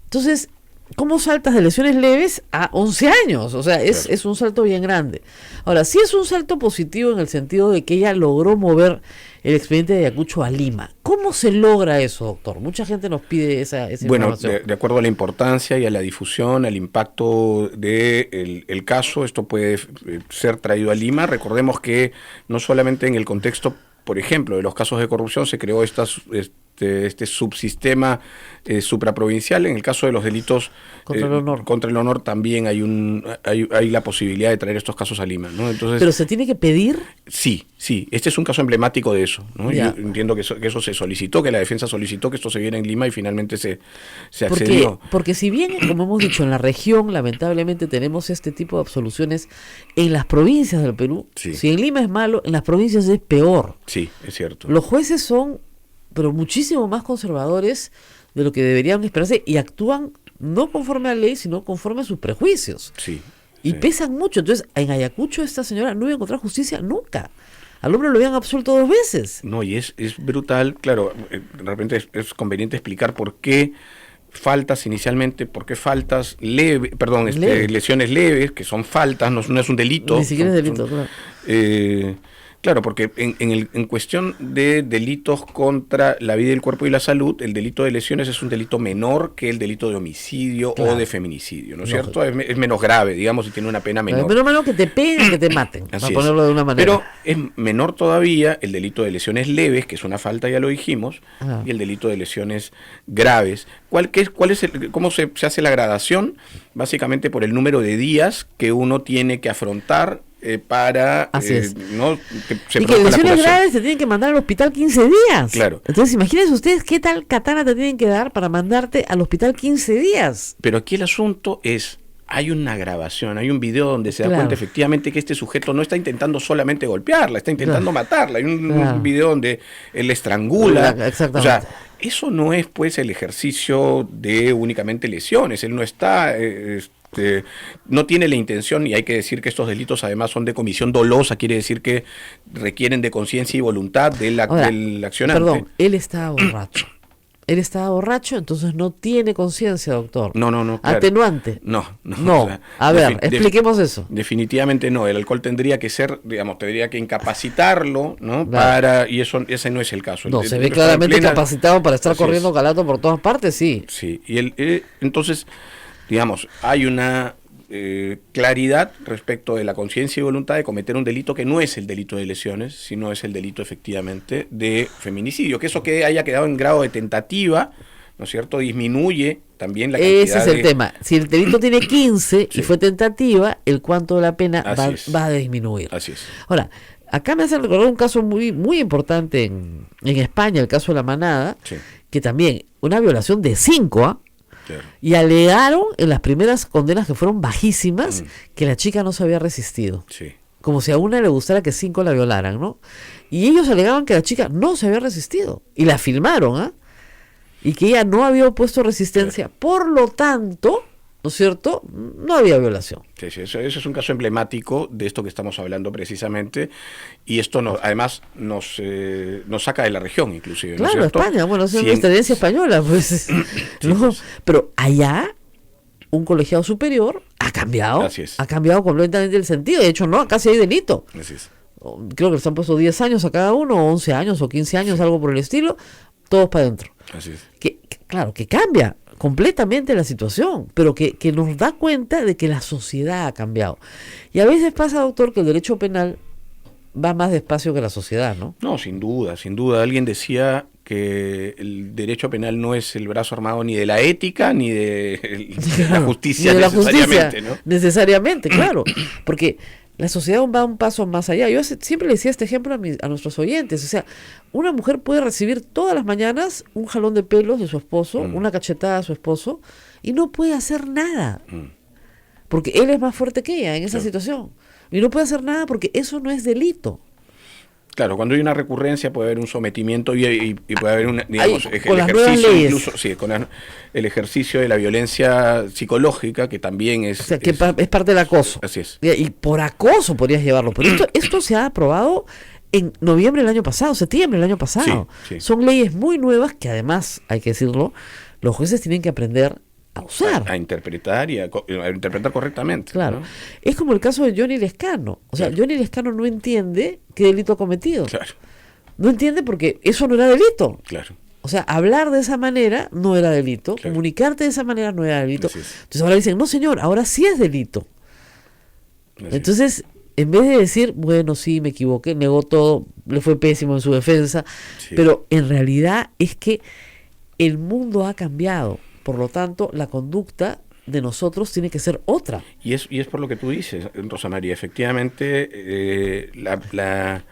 Speaker 3: Entonces, ¿cómo saltas de lesiones leves a 11 años? O sea, es un salto bien grande. Ahora, sí es un salto positivo en el sentido de que ella logró mover el expediente de Ayacucho a Lima. ¿Cómo se logra eso, doctor? Mucha gente nos pide esa información.
Speaker 5: De acuerdo a la importancia y a la difusión, al impacto del caso, esto puede ser traído a Lima. Recordemos que no solamente en el contexto, por ejemplo, de los casos de corrupción se creó este subsistema supraprovincial. En el caso de los delitos contra el honor también hay la posibilidad de traer estos casos a Lima, ¿no? Entonces,
Speaker 3: ¿pero se tiene que pedir?
Speaker 5: Sí, este es un caso emblemático de eso, ¿no? Yo entiendo que eso se solicitó, que la defensa solicitó que esto se viera en Lima y finalmente se accedió.
Speaker 3: Porque si bien, como hemos dicho, en la región lamentablemente tenemos este tipo de absoluciones, en las provincias del Perú, si en Lima es malo, en las provincias es peor.
Speaker 5: Sí, es cierto.
Speaker 3: Los jueces son, pero muchísimo más conservadores de lo que deberían esperarse y actúan no conforme a la ley, sino conforme a sus prejuicios. Y pesan mucho. Entonces, en Ayacucho esta señora no iba a encontrar justicia nunca. Al hombre lo habían absuelto 2 veces.
Speaker 5: No, y es brutal. Claro, de repente es conveniente explicar por qué faltas inicialmente, por qué faltas lesiones leves, que son faltas, no es un delito.
Speaker 3: Ni siquiera es delito, claro.
Speaker 5: Claro, porque en cuestión de delitos contra la vida, el cuerpo y la salud, el delito de lesiones es un delito menor que el delito de homicidio o de feminicidio, ¿no es cierto? Es menos grave, digamos, y tiene una pena menor.
Speaker 3: Pero menos que te peguen, que te maten, para ponerlo de una manera.
Speaker 5: Pero es menor todavía el delito de lesiones leves, que es una falta, ya lo dijimos, y el delito de lesiones graves. ¿Cómo se hace la gradación? Básicamente por el número de días que uno tiene que afrontar para ¿no?
Speaker 3: Y que lesiones graves te tienen que mandar al hospital 15 días.
Speaker 5: Claro.
Speaker 3: Entonces imagínense ustedes qué tal katana te tienen que dar para mandarte al hospital 15 días.
Speaker 5: Pero aquí el asunto es, hay una grabación, hay un video donde se da cuenta efectivamente que este sujeto no está intentando solamente golpearla, está intentando matarla. Hay un video donde él estrangula.
Speaker 3: Exactamente.
Speaker 5: O sea, eso no es pues el ejercicio de únicamente lesiones. Él no está no tiene la intención, y hay que decir que estos delitos además son de comisión dolosa, quiere decir que requieren de conciencia y voluntad del accionante.
Speaker 3: Perdón, él estaba borracho. Él estaba borracho, entonces no tiene conciencia, doctor.
Speaker 5: No, claro.
Speaker 3: Atenuante.
Speaker 5: No.
Speaker 3: O sea, a ver, expliquemos eso.
Speaker 5: Definitivamente no. El alcohol tendría que ser, tendría que incapacitarlo, ¿no? Claro. Y ese no es el caso.
Speaker 3: No, se ve claramente capacitado para estar corriendo calato por todas partes, sí.
Speaker 5: Sí, y entonces, hay una claridad respecto de la conciencia y voluntad de cometer un delito que no es el delito de lesiones, sino es el delito efectivamente de feminicidio. Que eso que haya quedado en grado de tentativa, ¿no es cierto?, disminuye también la cantidad.
Speaker 3: Ese es el tema. Si el delito tiene 15 y fue tentativa, el cuánto de la pena va a disminuir.
Speaker 5: Así es.
Speaker 3: Ahora, acá me hacen recordar un caso muy, muy importante en España, el caso de La Manada, que también una violación de 5, Claro. Y alegaron en las primeras condenas, que fueron bajísimas, que la chica no se había resistido.
Speaker 5: Sí.
Speaker 3: Como si a una le gustara que 5 la violaran, ¿no? Y ellos alegaban que la chica no se había resistido. Y la filmaron, y que ella no había opuesto resistencia. Claro. Por lo tanto, ¿no es cierto?, no había violación.
Speaker 5: Sí, eso es un caso emblemático de esto que estamos hablando precisamente, y esto además nos saca de la región, inclusive.
Speaker 3: Claro,
Speaker 5: ¿no es cierto?
Speaker 3: España, bueno, es una tendencia española, pues. ¿no? Pues. Pero allá, un colegiado superior ha cambiado.
Speaker 5: Así es.
Speaker 3: Ha cambiado completamente el sentido. De hecho, no, casi hay delito.
Speaker 5: Así es.
Speaker 3: Creo que les han puesto 10 años a cada uno, o 11 años, o 15 años, algo por el estilo, todos para adentro.
Speaker 5: Así es.
Speaker 3: Claro, que cambia completamente la situación, pero que nos da cuenta de que la sociedad ha cambiado. Y a veces pasa, doctor, que el derecho penal va más despacio que la sociedad, ¿no?
Speaker 5: No, sin duda. Alguien decía que el derecho penal no es el brazo armado ni de la ética ni de la justicia, necesariamente, ¿no?
Speaker 3: Necesariamente, claro, porque la sociedad va un paso más allá. Yo siempre le decía este ejemplo a nuestros oyentes. O sea, una mujer puede recibir todas las mañanas un jalón de pelos de su esposo, una cachetada de su esposo, y no puede hacer nada. Porque él es más fuerte que ella en esa situación. Y no puede hacer nada porque eso no es delito.
Speaker 5: Claro, cuando hay una recurrencia puede haber un sometimiento y puede haber el
Speaker 3: ejercicio,
Speaker 5: incluso, con el ejercicio de la violencia psicológica, que también es...
Speaker 3: O sea, que es parte del acoso.
Speaker 5: Así es.
Speaker 3: Y por acoso podrías llevarlo. Pero esto se ha aprobado en noviembre del año pasado, septiembre del año pasado.
Speaker 5: Sí.
Speaker 3: Son leyes muy nuevas que además, hay que decirlo, los jueces tienen que aprender a usar.
Speaker 5: A interpretar y a interpretar correctamente.
Speaker 3: Claro.
Speaker 5: ¿no?
Speaker 3: Es como el caso de Johnny Lescano. O sea, Johnny Lescano no entiende qué delito ha cometido.
Speaker 5: Claro.
Speaker 3: No entiende porque eso no era delito.
Speaker 5: Claro.
Speaker 3: O sea, hablar de esa manera no era delito. Claro. Comunicarte de esa manera no era delito. Entonces ahora dicen, no señor, ahora sí es delito. Entonces, en vez de decir, bueno, sí, me equivoqué, negó todo, le fue pésimo en su defensa, pero en realidad es que el mundo ha cambiado. Por lo tanto, la conducta de nosotros tiene que ser otra.
Speaker 5: Y es por lo que tú dices, Rosa María. Efectivamente, la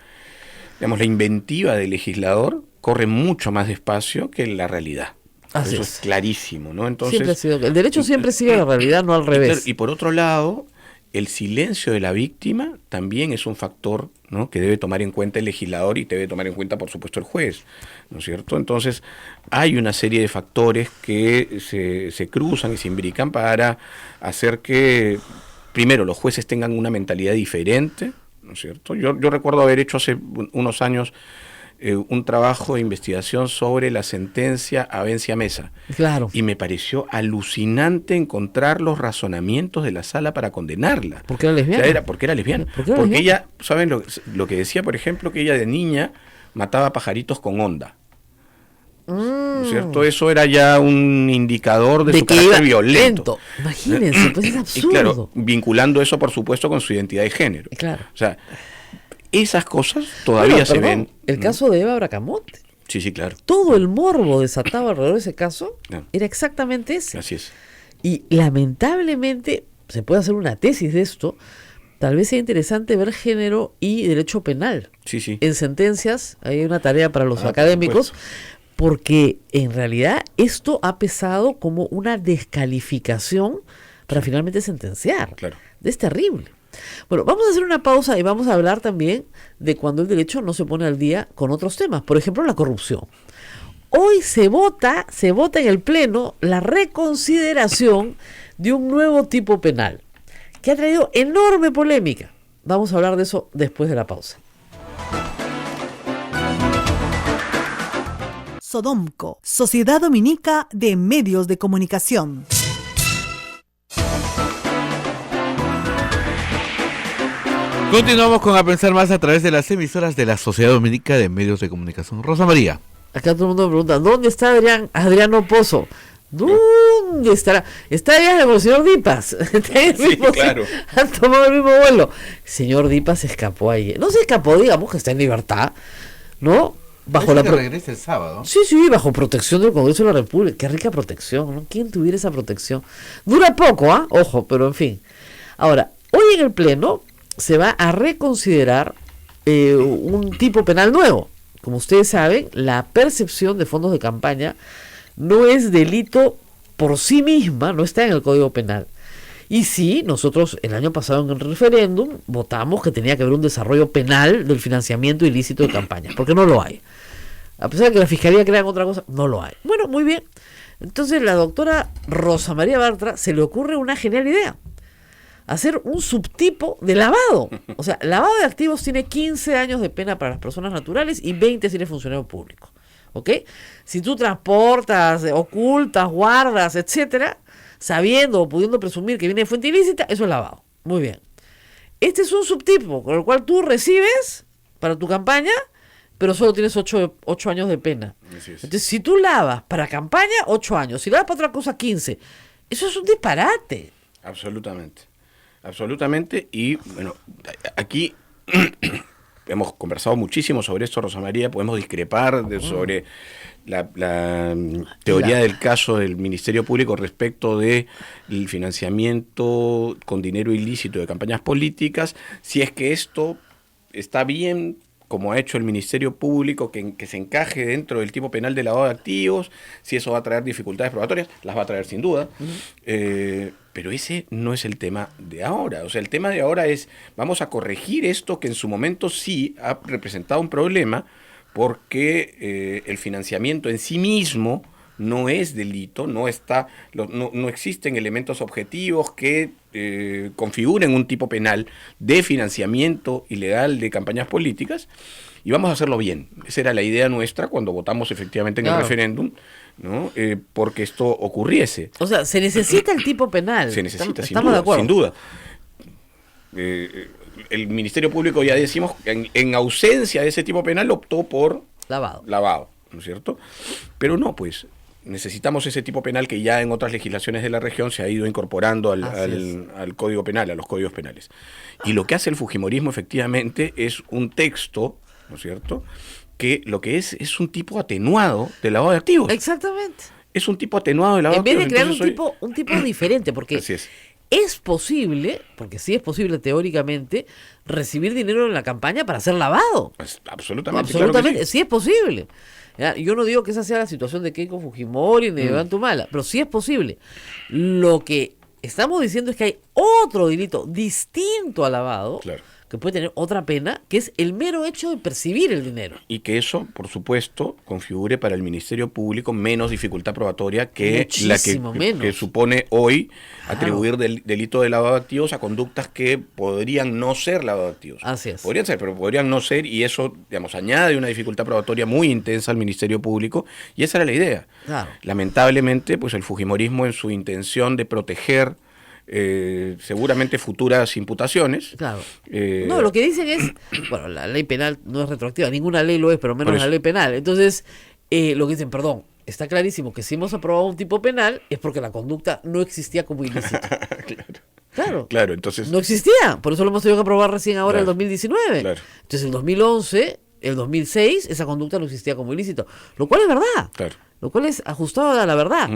Speaker 5: inventiva del legislador corre mucho más despacio que la realidad. Eso es clarísimo, ¿no? Entonces,
Speaker 3: siempre ha sido, el derecho siempre sigue la realidad, no al revés.
Speaker 5: Y por otro lado, el silencio de la víctima también es un factor, ¿no?, que debe tomar en cuenta el legislador y debe tomar en cuenta, por supuesto, el juez, ¿no es cierto? Entonces, hay una serie de factores que se cruzan y se imbrican para hacer que, primero, los jueces tengan una mentalidad diferente, ¿no es cierto? Yo recuerdo haber hecho hace unos años un trabajo de investigación sobre la sentencia Abencia Mesa.
Speaker 3: Claro.
Speaker 5: Y me pareció alucinante encontrar los razonamientos de la sala para condenarla.
Speaker 3: ¿Por qué era lesbiana?
Speaker 5: O sea, porque era lesbiana. Porque ella, ¿saben lo que decía, por ejemplo? Que ella de niña mataba pajaritos con onda. ¿No es cierto? Eso era ya un indicador de su carácter violento.
Speaker 3: Imagínense, pues es absurdo.
Speaker 5: Y claro, vinculando eso, por supuesto, con su identidad de género.
Speaker 3: Claro.
Speaker 5: O sea, esas cosas todavía se ven.
Speaker 3: El caso de Eva Bracamonte.
Speaker 5: Sí, claro.
Speaker 3: Todo el morbo desatado alrededor de ese caso era exactamente ese.
Speaker 5: Así es.
Speaker 3: Y lamentablemente, se puede hacer una tesis de esto, tal vez sea interesante ver género y derecho penal.
Speaker 5: Sí.
Speaker 3: En sentencias, hay una tarea para los académicos, porque en realidad esto ha pesado como una descalificación para finalmente sentenciar.
Speaker 5: Claro.
Speaker 3: Es terrible. Bueno, vamos a hacer una pausa y vamos a hablar también de cuando el derecho no se pone al día con otros temas. Por ejemplo, la corrupción. Hoy se vota en el Pleno la reconsideración de un nuevo tipo penal que ha traído enorme polémica. Vamos a hablar de eso después de la pausa.
Speaker 4: Sodomco, Sociedad Dominica de Medios de Comunicación.
Speaker 2: Continuamos con A Pensar Más a través de las emisoras de la Sociedad Dominica de Medios de Comunicación. Rosa María.
Speaker 3: Acá todo el mundo me pregunta, ¿dónde está Adriano Pozo? ¿Dónde estará? Está allá con el señor Dipas. Está en el mismo,
Speaker 5: claro.
Speaker 3: Han tomado el mismo vuelo. Señor Dipas se escapó ayer. No se escapó, digamos que está en libertad, ¿no? Bajo la
Speaker 2: regresa el sábado.
Speaker 3: Sí, bajo protección del Congreso de la República. Qué rica protección, ¿no? ¿Quién tuviera esa protección? Dura poco, ¿ah? Ojo, pero en fin. Ahora, hoy en el Pleno se va a reconsiderar un tipo penal nuevo. Como ustedes saben, la percepción de fondos de campaña no es delito por sí misma, no está en el Código Penal. Y sí, nosotros el año pasado en el referéndum votamos que tenía que haber un desarrollo penal del financiamiento ilícito de campañas, porque no lo hay. A pesar de que la Fiscalía crea otra cosa, no lo hay. Bueno, muy bien. Entonces la doctora Rosa María Bartra se le ocurre una genial idea. Hacer un subtipo de lavado. O sea, lavado de activos tiene 15 años de pena para las personas naturales y 20 si eres funcionario público. ¿Ok? Si tú transportas, ocultas, guardas, etcétera, sabiendo o pudiendo presumir que viene de fuente ilícita, eso es lavado. Muy bien. Este es un subtipo con el cual tú recibes para tu campaña, pero solo tienes 8 años de pena. Entonces, si tú lavas para campaña, 8 años. Si lavas para otra cosa, 15. Eso es un disparate.
Speaker 5: Absolutamente. Y bueno, aquí hemos conversado muchísimo sobre esto, Rosa María. Podemos discrepar sobre la teoría del caso del Ministerio Público respecto del financiamiento con dinero ilícito de campañas políticas, si es que esto está bien, como ha hecho el Ministerio Público, que se encaje dentro del tipo penal de lavado de activos, si eso va a traer dificultades probatorias, las va a traer sin duda, pero ese no es el tema de ahora. O sea, el tema de ahora es, vamos a corregir esto que en su momento sí ha representado un problema, porque el financiamiento en sí mismo no es delito, no existen elementos objetivos que configuren un tipo penal de financiamiento ilegal de campañas políticas, y vamos a hacerlo bien. Esa era la idea nuestra cuando votamos efectivamente en el referéndum, ¿no? Porque esto ocurriese.
Speaker 3: O sea, se necesita el tipo penal.
Speaker 5: Se necesita,
Speaker 3: estamos de acuerdo.
Speaker 5: Sin duda. El Ministerio Público, ya decimos, en ausencia de ese tipo penal optó por lavado, ¿no es cierto? Pero no, pues necesitamos ese tipo penal que ya en otras legislaciones de la región se ha ido incorporando al Código Penal, a los códigos penales. Y lo que hace el fujimorismo efectivamente es un texto, ¿no es cierto?, que lo que es un tipo atenuado de lavado de activos.
Speaker 3: Exactamente.
Speaker 5: Es un tipo atenuado de lavado de activos.
Speaker 3: En vez de crear un tipo diferente, porque
Speaker 5: así
Speaker 3: es posible, porque sí es posible teóricamente, recibir dinero en la campaña para ser lavado.
Speaker 5: Pues, absolutamente.
Speaker 3: Absolutamente,
Speaker 5: Claro que
Speaker 3: sí es posible. ¿Ya? Yo no digo que esa sea la situación de Keiko Fujimori ni de Iván Tumala, pero sí es posible. Lo que estamos diciendo es que hay otro delito distinto al lavado,
Speaker 5: Claro.
Speaker 3: que puede tener otra pena, que es el mero hecho de percibir el dinero.
Speaker 5: Y que eso, por supuesto, configure para el Ministerio Público menos dificultad probatoria que
Speaker 3: Muchísimo menos.
Speaker 5: que supone hoy
Speaker 3: Claro.
Speaker 5: atribuir delito de lavado de activos a conductas que podrían no ser lavado de activos.
Speaker 3: Así es.
Speaker 5: Podrían ser, pero podrían no ser, y eso, digamos, añade una dificultad probatoria muy intensa al Ministerio Público, y esa era la idea.
Speaker 3: Claro.
Speaker 5: Lamentablemente, pues el fujimorismo, en su intención de proteger seguramente futuras imputaciones.
Speaker 3: Claro. No, lo que dicen es, bueno, la ley penal no es retroactiva, ninguna ley lo es, pero menos la ley penal. Entonces, lo que dicen, perdón, está clarísimo que si hemos aprobado un tipo penal es porque la conducta no existía como ilícita. Claro,
Speaker 5: entonces...
Speaker 3: No existía, por eso lo hemos tenido que aprobar recién ahora en el 2019.
Speaker 5: Claro.
Speaker 3: Entonces, el 2011, el 2006, esa conducta no existía como ilícito, lo cual es verdad.
Speaker 5: Claro.
Speaker 3: Lo cual es ajustado a la verdad.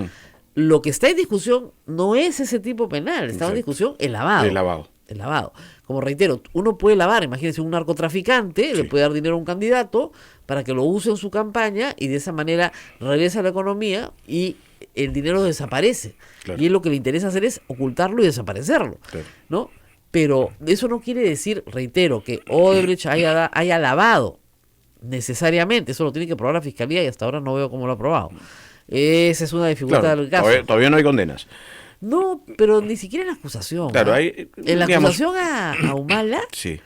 Speaker 3: Lo que está en discusión no es ese tipo penal, está en discusión el lavado. El lavado. Como reitero, uno puede lavar, imagínense un narcotraficante, le puede dar dinero a un candidato para que lo use en su campaña y de esa manera regresa a la economía y el dinero desaparece.
Speaker 5: Claro.
Speaker 3: Y él lo que le interesa hacer es ocultarlo y desaparecerlo, ¿no? Pero eso no quiere decir, reitero, que Odebrecht haya lavado necesariamente. Eso lo tiene que probar la Fiscalía y hasta ahora no veo cómo lo ha probado. Esa es una dificultad del caso.
Speaker 5: Todavía no hay condenas.
Speaker 3: No, pero ni siquiera en la acusación.
Speaker 5: Claro,
Speaker 3: ¿ah?
Speaker 5: hay,
Speaker 3: En la
Speaker 5: digamos,
Speaker 3: acusación a Humala
Speaker 5: sí.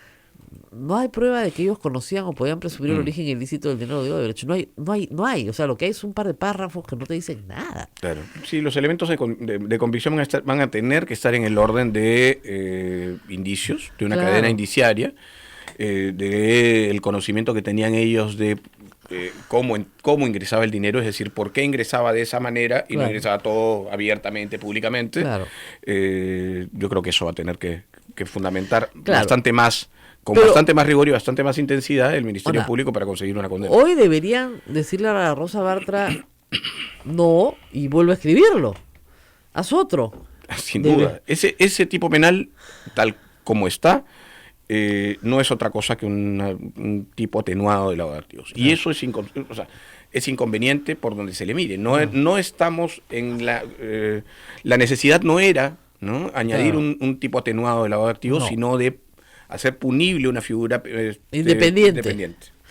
Speaker 3: no hay prueba de que ellos conocían o podían presumir el origen ilícito del dinero de Odebrecht. No hay. O sea, lo que hay es un par de párrafos que no te dicen nada.
Speaker 5: Claro. Sí, los elementos de convicción van a tener que estar en el orden de indicios, de una
Speaker 3: Claro.
Speaker 5: cadena indiciaria, del conocimiento que tenían ellos de cómo ingresaba el dinero, es decir, por qué ingresaba de esa manera y no
Speaker 3: Claro.
Speaker 5: ingresaba todo abiertamente, públicamente.
Speaker 3: Claro.
Speaker 5: Yo creo que eso va a tener que fundamentar
Speaker 3: Claro.
Speaker 5: bastante más, con
Speaker 3: Pero-
Speaker 5: bastante más rigor y bastante más intensidad el Ministerio
Speaker 3: Ahora,
Speaker 5: Público para conseguir una condena.
Speaker 3: Hoy deberían decirle a Rosa Bartra no y vuelve a escribirlo. Haz otro.
Speaker 5: Sin
Speaker 3: Debe-
Speaker 5: duda. Ese tipo penal, tal como está, no es otra cosa que un tipo atenuado de lavado de activos. Y eso es, es inconveniente por donde se le mire. No estamos en la necesidad no era, ¿no?, añadir
Speaker 3: Claro.
Speaker 5: un tipo atenuado de lavado de activos,
Speaker 3: No.
Speaker 5: sino de hacer punible una figura
Speaker 3: Independiente.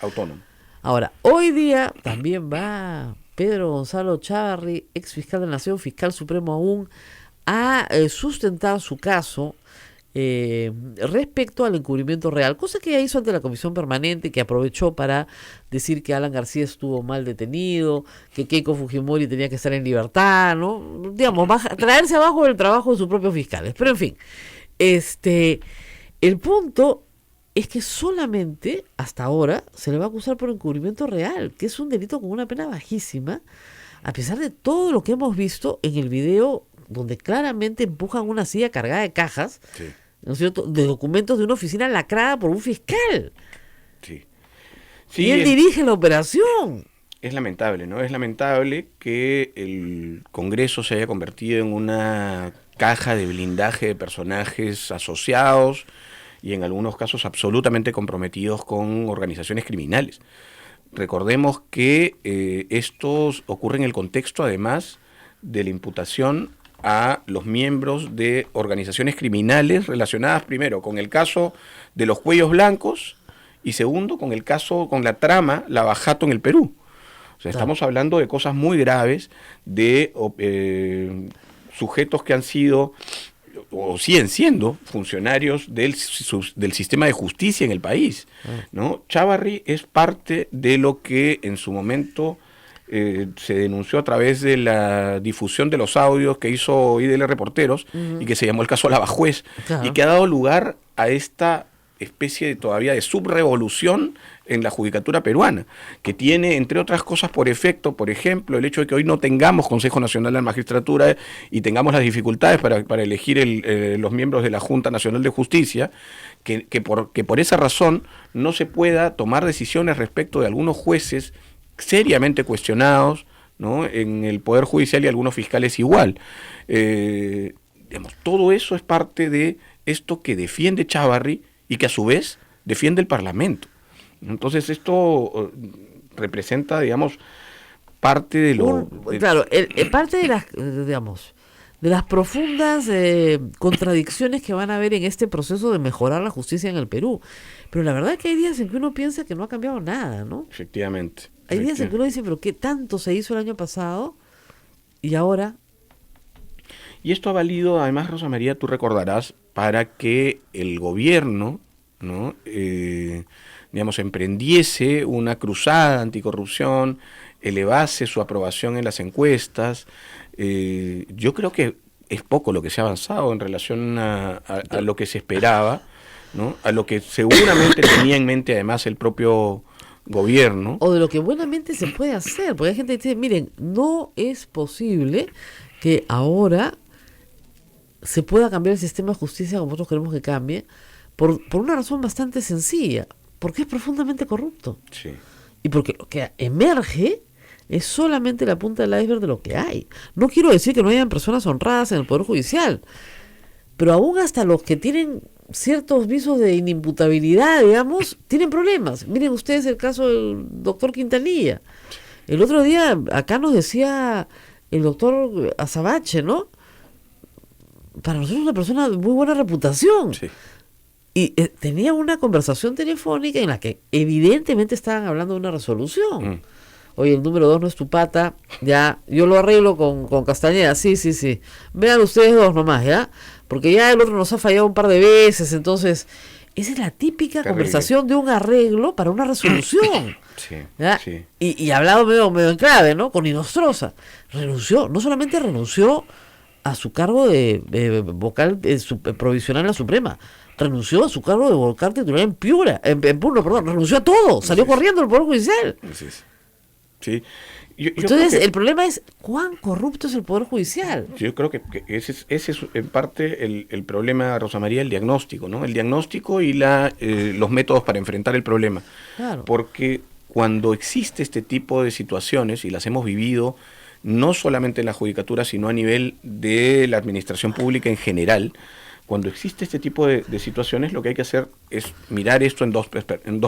Speaker 5: autónoma.
Speaker 3: Ahora, hoy día también va Pedro Gonzalo Chávarri, ex fiscal de la Nación, fiscal supremo aún, a sustentar su caso respecto al encubrimiento real, cosa que ya hizo ante la Comisión Permanente, que aprovechó para decir que Alan García estuvo mal detenido, que Keiko Fujimori tenía que estar en libertad, ¿no? Digamos, traerse abajo el trabajo de sus propios fiscales. Pero en fin, el punto es que solamente hasta ahora se le va a acusar por encubrimiento real, que es un delito con una pena bajísima, a pesar de todo lo que hemos visto en el video donde claramente empujan una silla cargada de cajas,
Speaker 5: Sí,
Speaker 3: ¿no es cierto?, de documentos de una oficina lacrada por un fiscal.
Speaker 5: sí.
Speaker 3: Y él dirige la operación.
Speaker 5: Es lamentable, ¿no? Es lamentable que el Congreso se haya convertido en una caja de blindaje de personajes asociados y en algunos casos absolutamente comprometidos con organizaciones criminales. Recordemos que esto ocurre en el contexto, además, de la imputación a los miembros de organizaciones criminales relacionadas, primero, con el caso de los cuellos blancos y segundo, con el caso, con la trama Lavajato en el Perú. O sea, estamos hablando de cosas muy graves, de sujetos que han sido o siguen siendo funcionarios del sistema de justicia en el país, ¿no? Chávarri es parte de lo que en su momento se denunció a través de la difusión de los audios que hizo IDL Reporteros y que se llamó el caso Lavajuez,
Speaker 3: Claro.
Speaker 5: y que ha dado lugar a esta especie todavía de subrevolución en la judicatura peruana, que tiene, entre otras cosas, por efecto, por ejemplo, el hecho de que hoy no tengamos Consejo Nacional de la Magistratura y tengamos las dificultades para elegir los miembros de la Junta Nacional de Justicia, que por esa razón no se pueda tomar decisiones respecto de algunos jueces seriamente cuestionados, ¿no?, en el Poder Judicial y algunos fiscales igual. Digamos, todo eso es parte de esto que defiende Chávarri y que a su vez defiende el Parlamento. Entonces esto representa, digamos, parte de lo...
Speaker 3: Claro, parte de las, digamos, de las profundas contradicciones que van a haber en este proceso de mejorar la justicia en el Perú. Pero la verdad es que hay días en que uno piensa que no ha cambiado nada, ¿no?
Speaker 5: Efectivamente.
Speaker 3: Hay días en que uno dice, pero ¿qué tanto se hizo el año pasado? Y ahora...
Speaker 5: Y esto ha valido, además, Rosa María, tú recordarás, para que el gobierno, ¿no?, digamos, emprendiese una cruzada anticorrupción, elevase su aprobación en las encuestas. Yo creo que es poco lo que se ha avanzado en relación a lo que se esperaba, ¿no?, a lo que seguramente tenía en mente además el propio gobierno.
Speaker 3: O de lo que buenamente se puede hacer, porque hay gente que dice, miren, no es posible que ahora se pueda cambiar el sistema de justicia como nosotros queremos que cambie, por una razón bastante sencilla, porque es profundamente corrupto.
Speaker 5: Sí.
Speaker 3: Y porque lo que emerge es solamente la punta del iceberg de lo que hay. No quiero decir que no hayan personas honradas en el Poder Judicial, pero aún hasta los que tienen ciertos visos de inimputabilidad, digamos, tienen problemas. Miren ustedes el caso del doctor Quintanilla. El otro día acá nos decía el doctor Azabache, ¿no? Para nosotros es una persona de muy buena reputación.
Speaker 5: Sí.
Speaker 3: Y tenía una conversación telefónica en la que evidentemente estaban hablando de una resolución. oye, el número 2 no es tu pata, ya, yo lo arreglo con Castañeda, sí, vean ustedes dos nomás, ya, porque ya el otro nos ha fallado un par de veces, entonces, esa es la típica
Speaker 5: Terrible.
Speaker 3: conversación de un arreglo para una resolución.
Speaker 5: Sí,
Speaker 3: ¿Ya?
Speaker 5: sí.
Speaker 3: Y hablado medio en clave, ¿no? Con Inostroza. Renunció, no solamente renunció a su cargo de vocal provisional en la Suprema, renunció a su cargo de vocal titular en Puno, perdón, renunció a todo, salió corriendo del Poder Judicial.
Speaker 5: Así es. Sí. Yo
Speaker 3: Entonces,
Speaker 5: creo que-
Speaker 3: el problema es cuán corrupto es el Poder Judicial.
Speaker 5: Yo creo que ese es en parte el problema, Rosa María, el diagnóstico, ¿no? El diagnóstico y los métodos para enfrentar el problema.
Speaker 3: Claro.
Speaker 5: Porque cuando existe este tipo de situaciones, y las hemos vivido no solamente en la judicatura, sino a nivel de la administración pública en general, cuando existe este tipo de situaciones, lo que hay que hacer es mirar esto en dos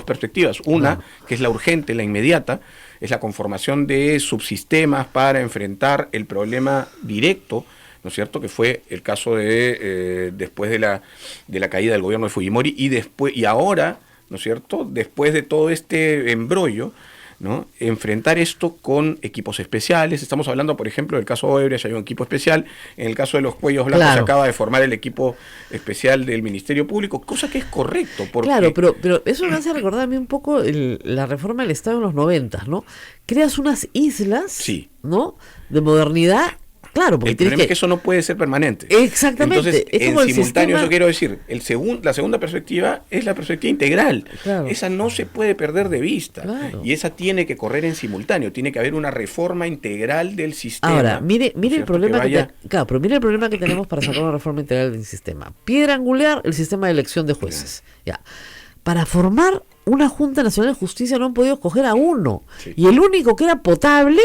Speaker 5: perspectivas. Una, que es la urgente, la inmediata, es la conformación de subsistemas para enfrentar el problema directo, ¿no es cierto?, que fue el caso de después de la caída del gobierno de Fujimori y ahora, ¿no es cierto?, después de todo este embrollo, ¿no?, enfrentar esto con equipos especiales. Estamos hablando, por ejemplo, del caso Odebrecht, hay un equipo especial. En el caso de los cuellos blancos
Speaker 3: Claro.
Speaker 5: se acaba de formar el equipo especial del Ministerio Público, cosa que es correcto. Porque,
Speaker 3: Claro, pero eso me hace recordar a mí un poco la reforma del Estado en los 90, ¿no? Creas unas islas,
Speaker 5: Sí.
Speaker 3: ¿no? De modernidad, claro, porque
Speaker 5: el
Speaker 3: tienes
Speaker 5: problema es que eso no puede ser permanente.
Speaker 3: Exactamente,
Speaker 5: Entonces,
Speaker 3: es
Speaker 5: en
Speaker 3: como el
Speaker 5: simultáneo,
Speaker 3: sistema-
Speaker 5: eso quiero decir, la segunda perspectiva es la perspectiva integral.
Speaker 3: Claro.
Speaker 5: Esa no se puede perder de vista.
Speaker 3: Claro.
Speaker 5: Y esa tiene que correr en simultáneo. Tiene que haber una reforma integral del sistema.
Speaker 3: Ahora, mire
Speaker 5: ¿no es
Speaker 3: el
Speaker 5: cierto?
Speaker 3: problema
Speaker 5: vaya-
Speaker 3: claro, pero mire el problema que tenemos para sacar una reforma integral del sistema. Piedra angular, el sistema de elección de jueces. Ya. Para formar una Junta Nacional de Justicia no han podido escoger a uno.
Speaker 5: Sí.
Speaker 3: Y el único que era potable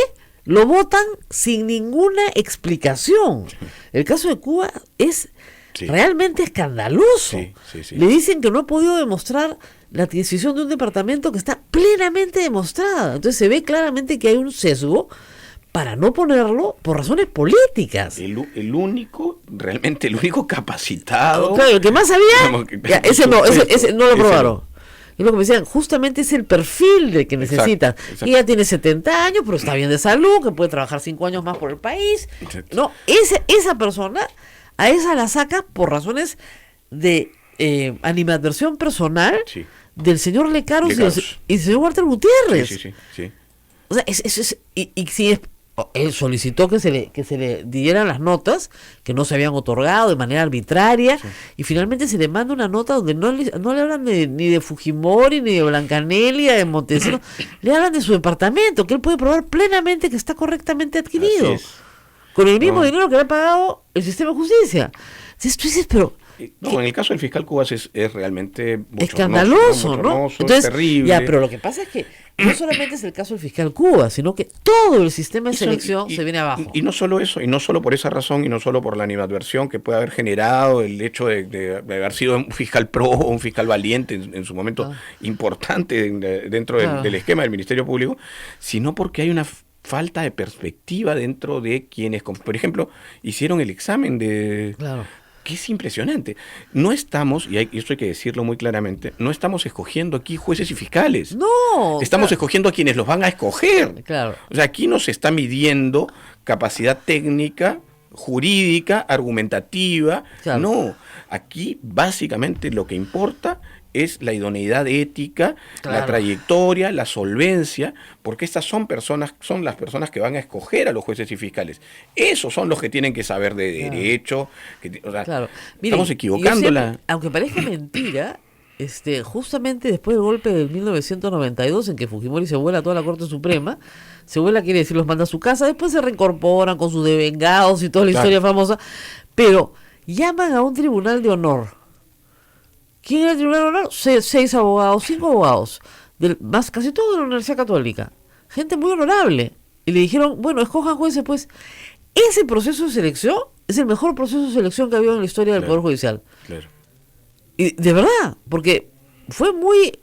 Speaker 3: lo votan sin ninguna explicación. El caso de Cuba es
Speaker 5: Sí.
Speaker 3: realmente escandaloso.
Speaker 5: Sí.
Speaker 3: Le dicen que no ha podido demostrar la adquisición de un departamento que está plenamente demostrada. Entonces se ve claramente que hay un sesgo para no ponerlo por razones políticas.
Speaker 5: Realmente el único capacitado.
Speaker 3: Claro, el que más sabía,
Speaker 5: Digamos que-
Speaker 3: ya, ese no lo
Speaker 5: Ese
Speaker 3: aprobaron. Y lo que me decían, justamente es el perfil de que
Speaker 5: Exacto,
Speaker 3: necesitas.
Speaker 5: exacto.
Speaker 3: Que ya tiene 70 años, pero está bien de salud, que puede trabajar 5 años más por el país.
Speaker 5: Exacto.
Speaker 3: No, esa persona, a esa la saca por razones de animadversión personal
Speaker 5: Sí.
Speaker 3: del señor Lecaros
Speaker 5: Lecaros.
Speaker 3: y del señor Walter Gutiérrez.
Speaker 5: Sí.
Speaker 3: O sea, y si él solicitó que se le dieran las notas que no se habían otorgado de manera arbitraria y finalmente se le manda una nota donde no le hablan ni de Fujimori, ni de Blancanelli, ni de Montesinos, le hablan de su departamento, que él puede probar plenamente que está correctamente adquirido,
Speaker 5: Así es.
Speaker 3: con el mismo
Speaker 5: No.
Speaker 3: dinero que le ha pagado el sistema de justicia. Entonces tú dices, pero
Speaker 5: No, en el caso del fiscal Cubas es realmente
Speaker 3: escandaloso, ¿no?
Speaker 5: bochornoso,
Speaker 3: Entonces,
Speaker 5: es terrible.
Speaker 3: ya, pero lo que pasa es que no solamente es el caso del fiscal Cuba, sino que todo el sistema de
Speaker 5: Eso-
Speaker 3: selección
Speaker 5: y-
Speaker 3: se viene abajo.
Speaker 5: Y no solo eso, y no solo por esa razón, y no solo por la animadversión que puede haber generado el hecho de haber sido un fiscal pro o un fiscal valiente en su momento importante dentro
Speaker 3: Claro.
Speaker 5: del esquema del Ministerio Público, sino porque hay una falta de perspectiva dentro de quienes, por ejemplo, hicieron el examen de...
Speaker 3: Claro.
Speaker 5: Que es impresionante. No estamos, y esto hay que decirlo muy claramente, no estamos escogiendo aquí jueces y fiscales.
Speaker 3: No.
Speaker 5: Estamos
Speaker 3: claro.
Speaker 5: escogiendo a quienes los van a escoger.
Speaker 3: Claro.
Speaker 5: O sea, aquí no se está midiendo capacidad técnica, jurídica, argumentativa.
Speaker 3: Claro.
Speaker 5: No, aquí básicamente lo que importa es la idoneidad ética,
Speaker 3: Claro.
Speaker 5: la trayectoria, la solvencia, porque estas son las personas que van a escoger a los jueces y fiscales. Esos son los que tienen que saber de
Speaker 3: Claro.
Speaker 5: derecho. O sea,
Speaker 3: Claro. Miren,
Speaker 5: estamos equivocándola.
Speaker 3: aunque parezca mentira, justamente después del golpe del 1992 en que Fujimori se vuela a toda la Corte Suprema, se vuela quiere decir los manda a su casa, después se reincorporan con sus devengados y toda la
Speaker 5: Claro.
Speaker 3: historia famosa, pero llaman a un tribunal de honor. ¿Quién era el tribunal de honor? 6 abogados, 5 abogados, casi todo de la Universidad Católica, gente muy honorable, y le dijeron, bueno, escojan jueces, pues. Ese proceso de selección es el mejor proceso de selección que ha habido en la historia del
Speaker 5: Claro.
Speaker 3: Poder Judicial.
Speaker 5: Claro.
Speaker 3: Y de verdad, porque fue muy,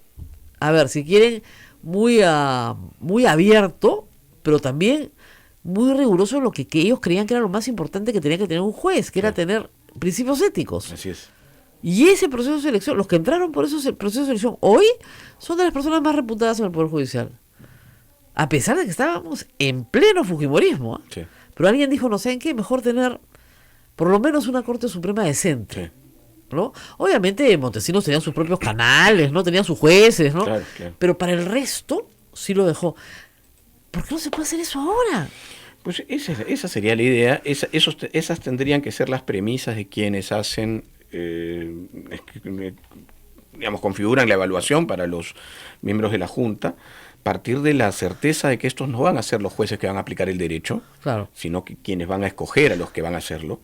Speaker 3: a ver, si quieren, muy abierto, pero también muy riguroso en lo que ellos creían que era lo más importante que tenía que tener un juez, que era tener principios éticos.
Speaker 5: Así es.
Speaker 3: Y ese proceso de selección, los que entraron por ese proceso de selección hoy, son de las personas más reputadas en el Poder Judicial. A pesar de que estábamos en pleno fujimorismo, ¿eh?
Speaker 5: Sí.
Speaker 3: Pero alguien dijo, no sé en qué, mejor tener por lo menos una Corte Suprema decente.
Speaker 5: Sí.
Speaker 3: ¿No? Obviamente Montesinos tenían sus propios canales, ¿no? Tenían sus jueces, ¿no?
Speaker 5: Claro, claro.
Speaker 3: Pero para el resto sí lo dejó. ¿Por qué no se puede hacer eso ahora?
Speaker 5: Pues esa sería la idea. Esas tendrían que ser las premisas de quienes hacen, digamos, configuran la evaluación para los miembros de la Junta, partir de la certeza de que estos no van a ser los jueces que van a aplicar el derecho,
Speaker 3: Claro.
Speaker 5: sino que quienes van a escoger a los que van a hacerlo,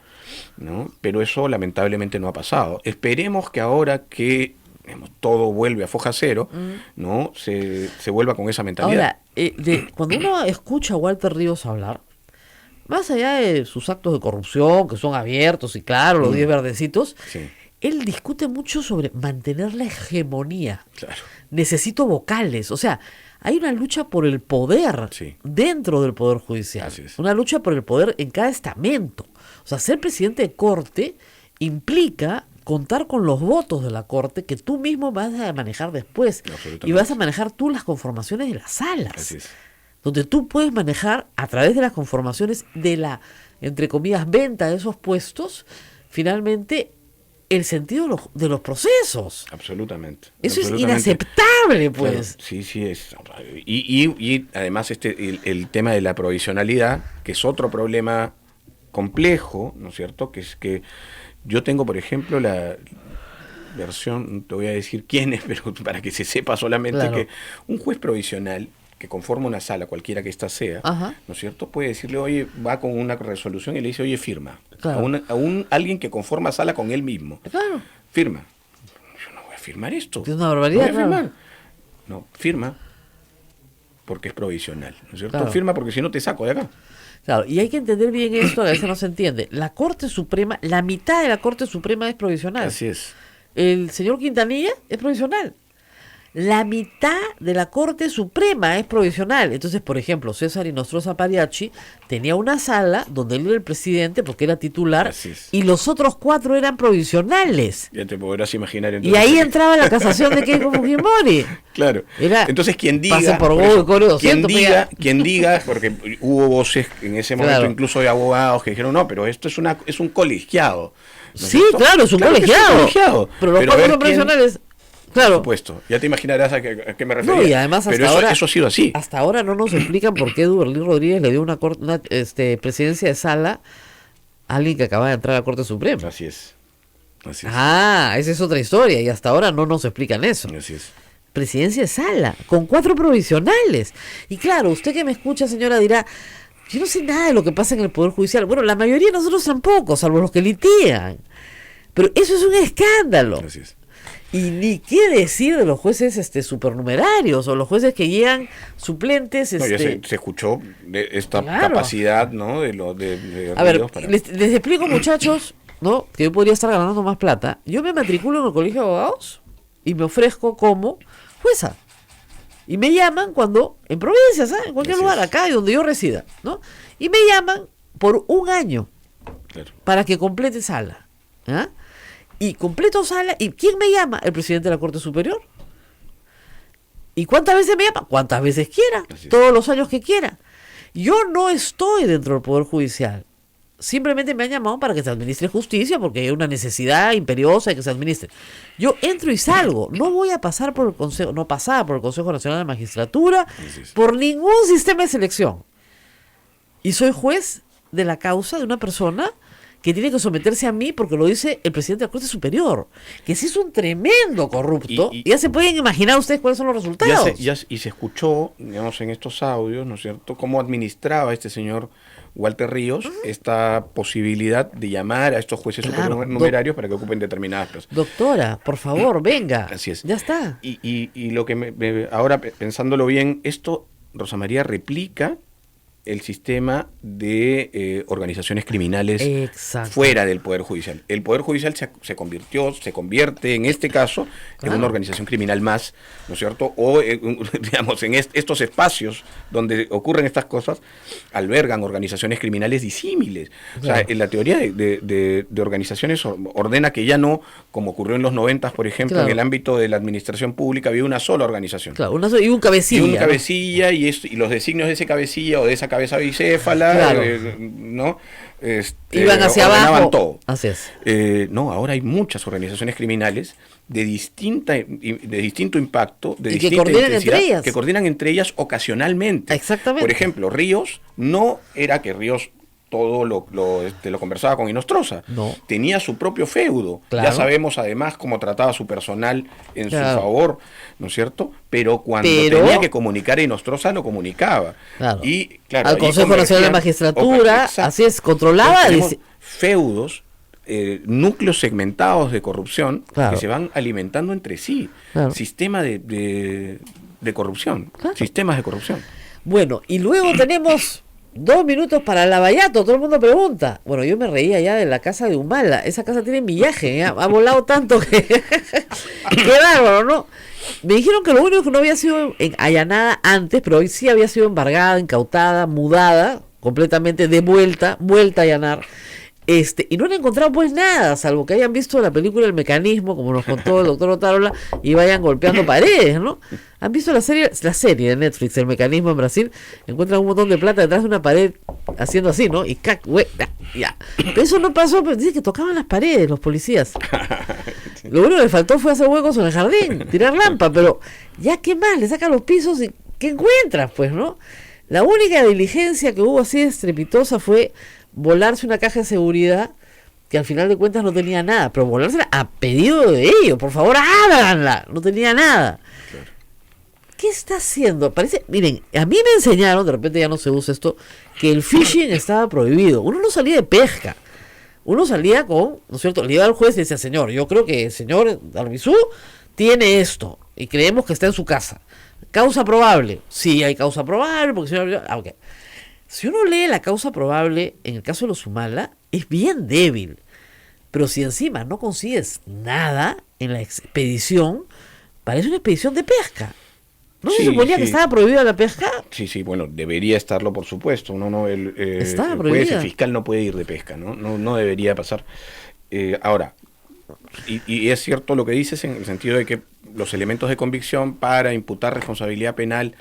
Speaker 5: ¿no? Pero eso lamentablemente no ha pasado. Esperemos que ahora que, digamos, todo vuelve a foja cero, ¿no? Se vuelva con esa mentalidad.
Speaker 3: Ahora, cuando uno escucha a Walter Ríos hablar, más allá de sus actos de corrupción, que son abiertos y claro, los 10 verdecitos,
Speaker 5: Sí,
Speaker 3: él discute mucho sobre mantener la hegemonía.
Speaker 5: claro.
Speaker 3: Necesito vocales, o sea, hay una lucha por el poder
Speaker 5: Sí.
Speaker 3: dentro del Poder Judicial,
Speaker 5: Así es.
Speaker 3: una lucha por el poder en cada estamento. O sea, ser presidente de Corte implica contar con los votos de la Corte que tú mismo vas a manejar después.
Speaker 5: Absolutamente.
Speaker 3: Y vas a manejar tú las conformaciones de las salas.
Speaker 5: Así es.
Speaker 3: Donde tú puedes manejar a través de las conformaciones de la, entre comillas, venta de esos puestos, finalmente el sentido de los procesos.
Speaker 5: Absolutamente.
Speaker 3: Eso es
Speaker 5: Absolutamente.
Speaker 3: inaceptable,
Speaker 5: Claro,
Speaker 3: pues.
Speaker 5: sí, sí es. Y además el tema de la provisionalidad, que es otro problema complejo, ¿no es cierto? Que es que yo tengo, por ejemplo, la versión, no te voy a decir quién es, pero para que se sepa solamente
Speaker 3: Claro.
Speaker 5: que un juez provisional que conforma una sala, cualquiera que ésta sea,
Speaker 3: Ajá.
Speaker 5: ¿no es cierto? Puede decirle, oye, va con una resolución y le dice, oye, firma.
Speaker 3: Claro.
Speaker 5: Alguien que conforma sala con él mismo.
Speaker 3: Claro.
Speaker 5: Firma. Yo no voy a firmar esto.
Speaker 3: Es una barbaridad,
Speaker 5: No voy a
Speaker 3: claro.
Speaker 5: firmar. No, firma porque es provisional, ¿no es cierto?
Speaker 3: Claro.
Speaker 5: Firma porque si no te saco de acá.
Speaker 3: Claro, y hay que entender bien esto, a veces no se entiende. La Corte Suprema, la mitad de la Corte Suprema es provisional.
Speaker 5: Así es.
Speaker 3: El señor Quintanilla es provisional. La mitad de la Corte Suprema es provisional. Entonces, por ejemplo, César Inostroza Pariachi tenía una sala donde él era el presidente porque era titular
Speaker 5: Así es.
Speaker 3: y los otros 4 eran provisionales.
Speaker 5: Ya te podrás imaginar
Speaker 3: Y
Speaker 5: entonces.
Speaker 3: ahí entraba la casación de Keiko Fujimori.
Speaker 5: Claro.
Speaker 3: Era-
Speaker 5: Entonces quien diga,
Speaker 3: pase por
Speaker 5: por
Speaker 3: Google,
Speaker 5: eso,
Speaker 3: Correo 200,
Speaker 5: quien diga, porque hubo voces en ese momento,
Speaker 3: Claro.
Speaker 5: incluso de abogados que dijeron, no, pero esto es un colegiado. ¿no es
Speaker 3: Sí,
Speaker 5: cierto?
Speaker 3: claro, es un
Speaker 5: Claro que
Speaker 3: colegiado. Pero los
Speaker 5: a
Speaker 3: 4
Speaker 5: ver
Speaker 3: son
Speaker 5: quién-
Speaker 3: provisionales.
Speaker 5: Por
Speaker 3: Claro.
Speaker 5: supuesto, ya te imaginarás a qué me refería.
Speaker 3: No, y además hasta
Speaker 5: pero eso,
Speaker 3: ahora,
Speaker 5: eso ha sido así.
Speaker 3: Hasta ahora no nos explican por qué Duberlín Rodríguez le dio una presidencia de sala a alguien que acaba de entrar a la Corte Suprema.
Speaker 5: Así es. Así es.
Speaker 3: Ah, esa es otra historia y hasta ahora no nos explican eso.
Speaker 5: Así es.
Speaker 3: Presidencia de sala, con 4 provisionales. Y claro, usted que me escucha, señora, dirá, yo no sé nada de lo que pasa en el Poder Judicial. Bueno, la mayoría de nosotros tampoco, salvo los que litigan. Pero eso es un escándalo.
Speaker 5: Así es.
Speaker 3: Y ni qué decir de los jueces supernumerarios o los jueces que llegan suplentes.
Speaker 5: No, ya se escuchó de esta
Speaker 3: Claro.
Speaker 5: capacidad, ¿no? de
Speaker 3: A ver,
Speaker 5: Ríos para-
Speaker 3: les explico, muchachos, ¿no? Que yo podría estar ganando más plata. Yo me matriculo en el colegio de abogados y me ofrezco como jueza. Y me llaman cuando, en provincias, ¿sabes? En cualquier
Speaker 5: Así
Speaker 3: lugar,
Speaker 5: es.
Speaker 3: acá y donde yo resida, ¿no? Y me llaman por un año
Speaker 5: Claro.
Speaker 3: para que complete sala. ¿Ah? Y completo sala. ¿Y quién me llama? El presidente de la Corte Superior. ¿Y cuántas veces me llama? Cuántas veces quiera.
Speaker 5: Así es.
Speaker 3: Todos los años que quiera. Yo no estoy dentro del Poder Judicial. Simplemente me han llamado para que se administre justicia porque hay una necesidad imperiosa de que se administre. Yo entro y salgo. No voy a pasar por el Consejo, no pasaba por el Consejo Nacional de Magistratura,
Speaker 5: Así es.
Speaker 3: por ningún sistema de selección. Y soy juez de la causa de una persona que tiene que someterse a mí porque lo dice el presidente de la Corte Superior, que sí es un tremendo corrupto.
Speaker 5: Y-
Speaker 3: Ya se pueden imaginar ustedes cuáles son los resultados.
Speaker 5: Y se escuchó, digamos, en estos audios, ¿no es cierto?, cómo administraba este señor Walter Ríos esta posibilidad de llamar a estos jueces
Speaker 3: Claro,
Speaker 5: supernumerarios para que ocupen determinadas plazas.
Speaker 3: Doctora, por favor, venga.
Speaker 5: Así es.
Speaker 3: Ya está.
Speaker 5: Y lo que ahora pensándolo bien, esto Rosa María replica el sistema de organizaciones criminales
Speaker 3: Exacto.
Speaker 5: fuera del Poder Judicial. El Poder Judicial se convierte en este caso en una organización criminal más, ¿no es cierto? O, digamos, en estos espacios donde ocurren estas cosas, albergan organizaciones criminales disímiles.
Speaker 3: Claro.
Speaker 5: O sea, en la teoría de organizaciones ordena que ya no, como ocurrió en los 90, por ejemplo,
Speaker 3: Claro.
Speaker 5: en el ámbito de la administración pública, había una sola organización.
Speaker 3: Claro, y un cabecilla.
Speaker 5: Y un
Speaker 3: ¿no?
Speaker 5: cabecilla y los designios de ese cabecilla o de esa cabeza bicéfala,
Speaker 3: Claro.
Speaker 5: ¿no?
Speaker 3: Iban hacia
Speaker 5: ordenaban
Speaker 3: abajo.
Speaker 5: todo.
Speaker 3: Así es.
Speaker 5: No, ahora hay muchas organizaciones criminales de distinto impacto, de
Speaker 3: Y que
Speaker 5: distinta
Speaker 3: coordinan
Speaker 5: intensidad,
Speaker 3: entre ellas.
Speaker 5: que coordinan entre ellas ocasionalmente.
Speaker 3: Exactamente.
Speaker 5: Por ejemplo, Ríos no era que Ríos todo lo conversaba con Inostroza.
Speaker 3: No.
Speaker 5: Tenía su propio feudo.
Speaker 3: Claro.
Speaker 5: Ya sabemos además cómo trataba su personal en
Speaker 3: Claro.
Speaker 5: su favor, ¿no es cierto? Pero cuando
Speaker 3: Pero-
Speaker 5: tenía que comunicar a Inostroza, lo comunicaba.
Speaker 3: Claro.
Speaker 5: Y, claro,
Speaker 3: Al
Speaker 5: ahí
Speaker 3: Consejo Nacional de
Speaker 5: convergían-
Speaker 3: Magistratura,
Speaker 5: Exacto.
Speaker 3: así es, controlaba.
Speaker 5: Tenemos
Speaker 3: dice-
Speaker 5: feudos, núcleos segmentados de corrupción
Speaker 3: Claro.
Speaker 5: que se van alimentando entre sí.
Speaker 3: Claro.
Speaker 5: Sistema de corrupción.
Speaker 3: Claro.
Speaker 5: Sistemas de corrupción.
Speaker 3: Bueno, y luego tenemos 2 minutos para el Lavallato. Todo el mundo pregunta. Bueno, yo me reía ya de la casa de Humala. Esa casa tiene millaje, ¿eh? Ha volado tanto que... ¡Qué bárbaro!, ¿no? Me dijeron que lo único que no había sido allanada antes, pero hoy sí había sido embargada, incautada, mudada, completamente vuelta a allanar. Y no han encontrado pues nada, salvo que hayan visto la película El Mecanismo, como nos contó el doctor Otárola, y vayan golpeando paredes, ¿no? Han visto la serie de Netflix, El Mecanismo en Brasil, encuentran un montón de plata detrás de una pared haciendo así, ¿no? Y ya. Pero eso no pasó, pero dice que tocaban las paredes los policías. Lo único que le faltó fue hacer huecos en el jardín, tirar lampa, pero ya qué más, le sacan los pisos y ¿qué encuentras? Pues, ¿no? La única diligencia que hubo así estrepitosa fue volarse una caja de seguridad que al final de cuentas no tenía nada, pero volársela a pedido de ellos, por favor, háganla, no tenía nada.
Speaker 5: Claro.
Speaker 3: ¿Qué está haciendo? Parece, miren, a mí me enseñaron, de repente ya no se usa esto, que el phishing estaba prohibido. Uno no salía de pesca. Uno salía con, ¿no es cierto? Le iba al juez y decía, señor, yo creo que el señor Arbizú tiene esto y creemos que está en su casa. ¿Causa probable? Sí, hay causa probable, porque el señor... ok. Si uno lee la causa probable, en el caso de los Humala, es bien débil. Pero si encima no consigues nada en la expedición, parece una expedición de pesca. ¿No se
Speaker 5: Sí,
Speaker 3: suponía
Speaker 5: sí.
Speaker 3: que estaba prohibida la pesca?
Speaker 5: Sí, bueno, debería estarlo, por supuesto.
Speaker 3: Estaba
Speaker 5: el juez,
Speaker 3: prohibida.
Speaker 5: el fiscal no puede ir de pesca, ¿no? No debería pasar. Ahora, y es cierto lo que dices en el sentido de que los elementos de convicción para imputar responsabilidad penal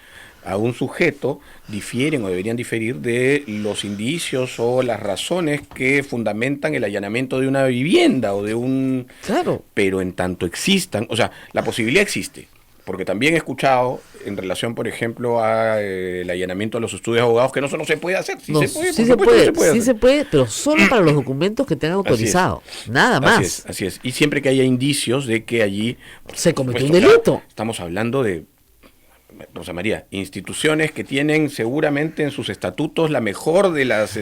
Speaker 5: a un sujeto difieren o deberían diferir de los indicios o las razones que fundamentan el allanamiento de una vivienda o de un...
Speaker 3: Claro.
Speaker 5: Pero en tanto existan, o sea, la posibilidad existe, porque también he escuchado en relación, por ejemplo, a el allanamiento de los estudios de abogados, que no, eso no se puede hacer. Sí
Speaker 3: No,
Speaker 5: se puede,
Speaker 3: sí
Speaker 5: por
Speaker 3: se
Speaker 5: supuesto
Speaker 3: puede,
Speaker 5: que
Speaker 3: sí se puede, pero solo para los documentos que tengan
Speaker 5: Así es.
Speaker 3: autorizado. Nada más.
Speaker 5: Así es. Y siempre que haya indicios de que allí...
Speaker 3: Se cometió
Speaker 5: pues,
Speaker 3: un
Speaker 5: o sea,
Speaker 3: delito.
Speaker 5: estamos hablando de, Rosa María, instituciones que tienen seguramente en sus estatutos la mejor de las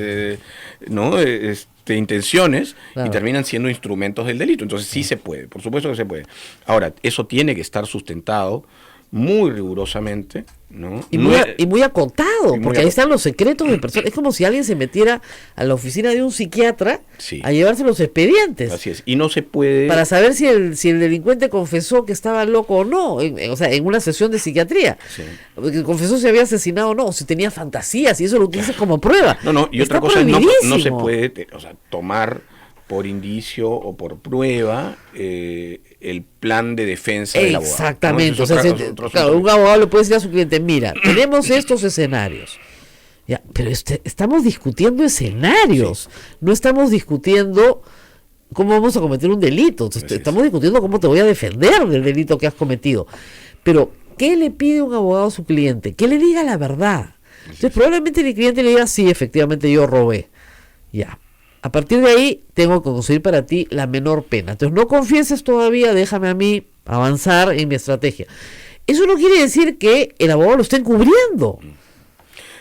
Speaker 5: intenciones,
Speaker 3: Claro.
Speaker 5: y terminan siendo instrumentos del delito. Entonces sí se puede, por supuesto que se puede. Ahora, eso tiene que estar sustentado muy rigurosamente, ¿no?
Speaker 3: Y
Speaker 5: No
Speaker 3: muy,
Speaker 5: es-
Speaker 3: y muy acotado,
Speaker 5: muy
Speaker 3: porque ahí
Speaker 5: acotado.
Speaker 3: están los secretos de personas. Es como si alguien se metiera a la oficina de un psiquiatra
Speaker 5: Sí.
Speaker 3: a llevarse los expedientes
Speaker 5: Así es. Y no se puede...
Speaker 3: para saber si el delincuente confesó que estaba loco o no, o sea, en una sesión de psiquiatría.
Speaker 5: Sí.
Speaker 3: Que confesó si había asesinado o no, o si tenía fantasías, y eso lo utilizas como prueba.
Speaker 5: No, y
Speaker 3: Está
Speaker 5: otra cosa es no se
Speaker 3: prohibidísimo.
Speaker 5: puede tomar por indicio o por prueba el plan de defensa del abogado.
Speaker 3: Exactamente.
Speaker 5: ¿no?
Speaker 3: O sea,
Speaker 5: Ese es otro
Speaker 3: claro,
Speaker 5: asunto.
Speaker 3: un abogado le puede decir a su cliente, mira, tenemos estos escenarios. Ya, pero estamos discutiendo escenarios, no estamos discutiendo cómo vamos a cometer un delito.
Speaker 5: Así es.
Speaker 3: Estamos discutiendo cómo te voy a defender del delito que has cometido. Pero, ¿qué le pide un abogado a su cliente? Que le diga la verdad. Entonces, probablemente el cliente le diga, sí, efectivamente yo robé. Ya. A partir de ahí, tengo que conseguir para ti la menor pena. Entonces, no confieses todavía, déjame a mí avanzar en mi estrategia. Eso no quiere decir que el abogado lo esté encubriendo.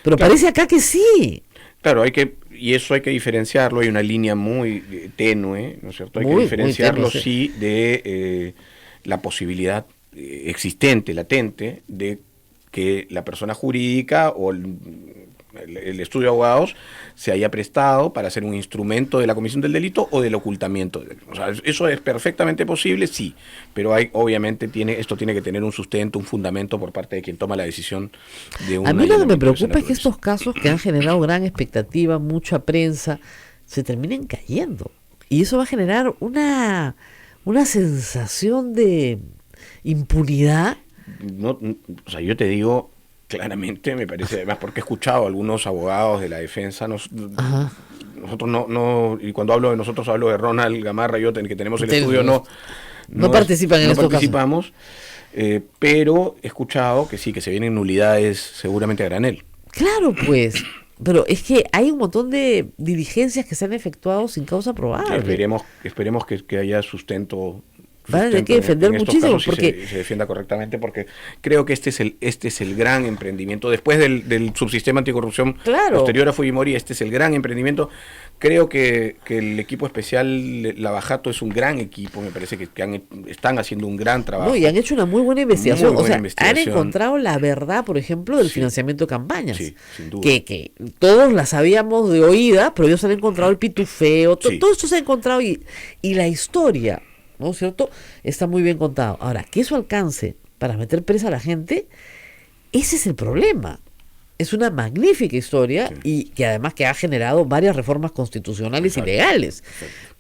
Speaker 3: Pero
Speaker 5: Claro.
Speaker 3: parece acá que sí.
Speaker 5: Claro, y eso hay que diferenciarlo, hay una línea muy tenue, ¿no es cierto? Hay
Speaker 3: Muy,
Speaker 5: que
Speaker 3: muy
Speaker 5: diferenciarlo,
Speaker 3: tenue,
Speaker 5: sí, de la posibilidad existente, latente, de que la persona jurídica o el estudio de abogados se haya prestado para ser un instrumento de la comisión del delito o del ocultamiento. O sea, eso es perfectamente posible, sí, pero obviamente esto tiene que tener un sustento, un fundamento por parte de quien toma la decisión de un.
Speaker 3: A mí lo que me preocupa es que estos casos que han generado gran expectativa, mucha prensa, se terminen cayendo. Y eso va a generar una sensación de impunidad.
Speaker 5: No, o sea, yo te digo claramente, me parece, además porque he escuchado a algunos abogados de la defensa, nosotros no, y cuando hablo de nosotros hablo de Ronald Gamarra, yo que tenemos el estudio,
Speaker 3: no participan en estos
Speaker 5: participamos, pero he escuchado que sí, que se vienen nulidades seguramente a granel.
Speaker 3: Claro, pues, pero es que hay un montón de diligencias que se han efectuado sin causa probable.
Speaker 5: Esperemos que haya sustento.
Speaker 3: Van a tener que defender muchísimo
Speaker 5: porque se defienda correctamente, porque creo que este es el gran emprendimiento después del subsistema anticorrupción posterior a Fujimori. Este es el gran emprendimiento. Creo que el equipo especial Lavajato es un gran equipo, me parece que están haciendo un gran trabajo.
Speaker 3: No, y han hecho una muy buena investigación. Han encontrado la verdad, por ejemplo, del financiamiento de campañas.
Speaker 5: Sí, sin duda.
Speaker 3: Que todos la sabíamos de oída, pero ellos han encontrado el pitufeo, todo esto se ha encontrado y la historia, ¿no es cierto?, está muy bien contado. Ahora, que eso alcance para meter presa a la gente, ese es el problema. Es una magnífica historia y que además que ha generado varias reformas constitucionales y legales.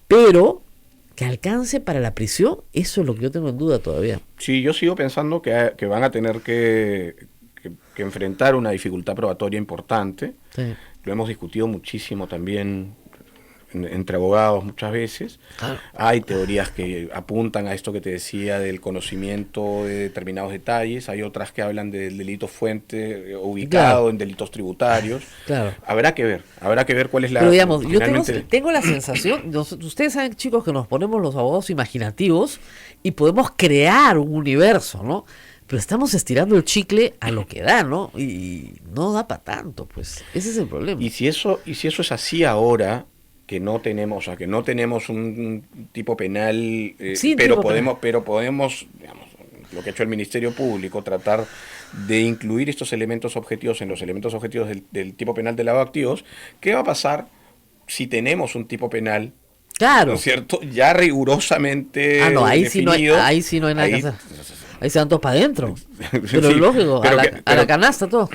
Speaker 3: Pero que alcance para la prisión, eso es lo que yo tengo en duda todavía.
Speaker 5: Sí, yo sigo pensando que van a tener que enfrentar una dificultad probatoria importante. Sí. Lo hemos discutido muchísimo también entre abogados muchas veces. Hay teorías que apuntan a esto que te decía del conocimiento de determinados detalles, hay otras que hablan del delito fuente ubicado en delitos tributarios. Habrá que ver cuál es la...
Speaker 3: Pero digamos, yo tengo la sensación, ustedes saben, chicos, que nos ponemos los abogados imaginativos y podemos crear un universo, ¿no? Pero estamos estirando el chicle a lo que da, ¿no? Y no da para tanto, pues. Ese es el problema.
Speaker 5: Y si eso es así ahora, que no tenemos un tipo penal, pero podemos, digamos, lo que ha hecho el Ministerio Público, tratar de incluir estos elementos objetivos en los elementos objetivos del tipo penal de lavado de activos. ¿Qué va a pasar si tenemos un tipo penal?
Speaker 3: Claro.
Speaker 5: ¿No es cierto? Ya rigurosamente
Speaker 3: ahí
Speaker 5: definido.
Speaker 3: Ahí sí no hay nada que hacer. Ahí se van todos para adentro. Pero sí, lógico, a la canasta todo.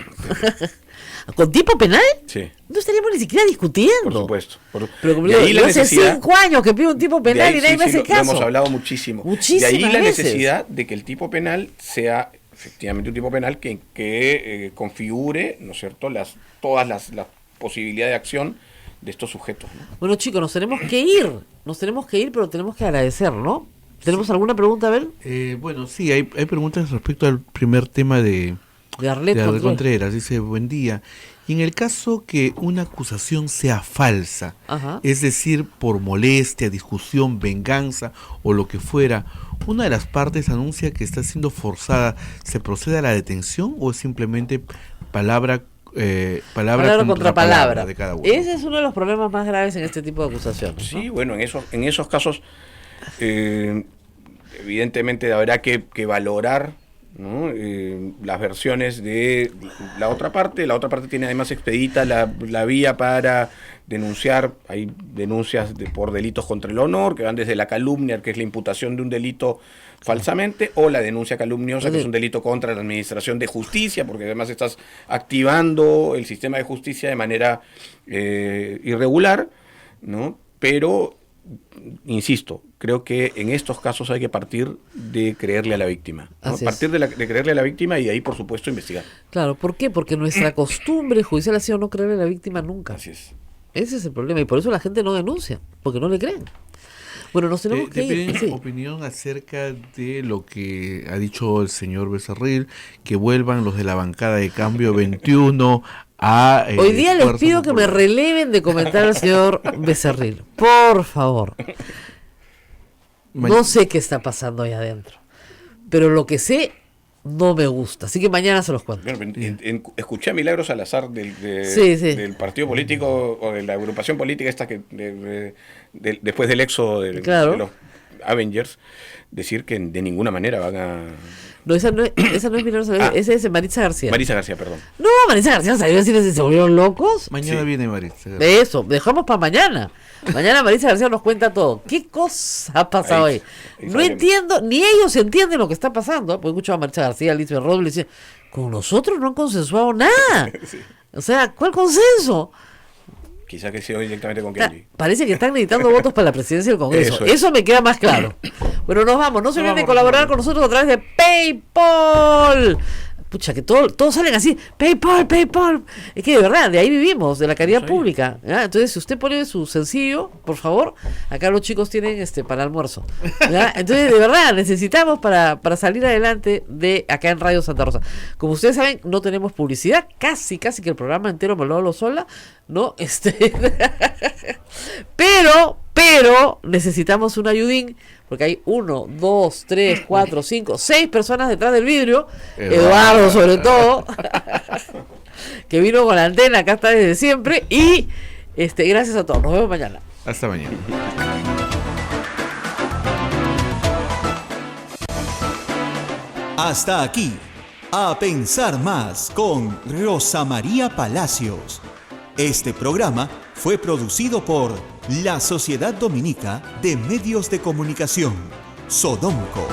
Speaker 3: ¿Con tipo penal?
Speaker 5: Sí.
Speaker 3: No estaríamos ni siquiera discutiendo.
Speaker 5: Por supuesto.
Speaker 3: Pero como digo, yo hace 5 años que pido un tipo penal y nadie me hace caso.
Speaker 5: Lo hemos hablado muchísimo. De ahí la necesidad de que el tipo penal sea efectivamente un tipo penal que configure, ¿no es cierto?, todas las posibilidades de acción de estos sujetos, ¿no?
Speaker 3: Bueno, chicos, nos tenemos que ir, pero tenemos que agradecer, ¿no? ¿Tenemos alguna pregunta, Abel?
Speaker 2: Bueno, sí, hay preguntas respecto al primer tema de Arlet Contreras. Dice, buen día. Y en el caso que una acusación sea falsa, es decir, por molestia, discusión, venganza o lo que fuera, una de las partes anuncia que está siendo forzada, ¿se procede a la detención o es simplemente palabra contra palabra de cada uno?
Speaker 3: Ese es uno de los problemas más graves en este tipo de acusaciones, ¿no?
Speaker 5: Sí, bueno, en esos casos evidentemente habrá que valorar, ¿no?, las versiones de la otra parte. La otra parte tiene además expedita la vía para denunciar. Hay denuncias por delitos contra el honor, que van desde la calumnia, que es la imputación de un delito falsamente, o la denuncia calumniosa, que es un delito contra la administración de justicia, porque además estás activando el sistema de justicia de manera irregular, ¿no? Pero, insisto, creo que en estos casos hay que partir de creerle a la víctima, ¿no? Partir de creerle a la víctima y de ahí, por supuesto, investigar.
Speaker 3: Claro, ¿por qué? Porque nuestra costumbre judicial ha sido no creerle a la víctima nunca.
Speaker 5: Así es.
Speaker 3: Ese es el problema y por eso la gente no denuncia, porque no le creen. Bueno, nos tenemos que ir.
Speaker 2: ¿Tienen opinión acerca de lo que ha dicho el señor Becerril, que vuelvan los de la bancada de Cambio 21 a...
Speaker 3: Hoy día les pido que me releven de comentar al señor Becerril, por favor. No sé qué está pasando ahí adentro, pero lo que sé no me gusta, así que mañana se los cuento.
Speaker 5: Bueno, escuché a Milagros Salazar del partido político o de la agrupación política esta que después del éxodo de los Avengers decir que de ninguna manera van a
Speaker 3: No, esa no es Milagros Saavedra, esa es Maritza García.
Speaker 5: Maritza García, perdón.
Speaker 3: No, Maritza García salió a decir si se volvieron locos.
Speaker 2: Mañana
Speaker 5: Sí.
Speaker 2: viene Maritza.
Speaker 3: Eso, dejamos para mañana. Mañana Maritza García nos cuenta todo. ¿Qué cosa ha pasado ahí? No
Speaker 5: sabremos.
Speaker 3: entiendo, ni ellos entienden lo que está pasando. Porque escuchaba a Maritza García, a Lisbeth Robles, y decía, con nosotros no han consensuado nada. O sea, ¿cuál consenso?
Speaker 5: Quizá que sea directamente con
Speaker 3: Ta-
Speaker 5: Kenji.
Speaker 3: Parece que están necesitando votos para la presidencia del Congreso.
Speaker 5: Eso
Speaker 3: Eso,
Speaker 5: es.
Speaker 3: me queda más claro. Bueno, nos vamos. No se olviden de colaborar con nosotros a través de PayPal. Pucha, que todos salen así. PayPal, PayPal. Es que de verdad, de ahí vivimos, de la caridad pública. ¿Ya? Entonces, si usted pone su sencillo, por favor, acá los chicos tienen para almuerzo. ¿Ya? Entonces, de verdad, necesitamos para salir adelante de acá en Radio Santa Rosa. Como ustedes saben, no tenemos publicidad. Casi que el programa entero me lo hablo sola. ¿No? Pero necesitamos un ayudín, porque hay 1, 2, 3, 4, 5, 6 personas detrás del vidrio. Eduardo sobre todo, que vino con la antena, acá está desde siempre. Y gracias a todos, nos vemos mañana.
Speaker 2: Hasta mañana.
Speaker 1: Hasta aquí, A Pensar Más con Rosa María Palacios. Este programa fue producido por la Sociedad Dominica de Medios de Comunicación, Sodomco.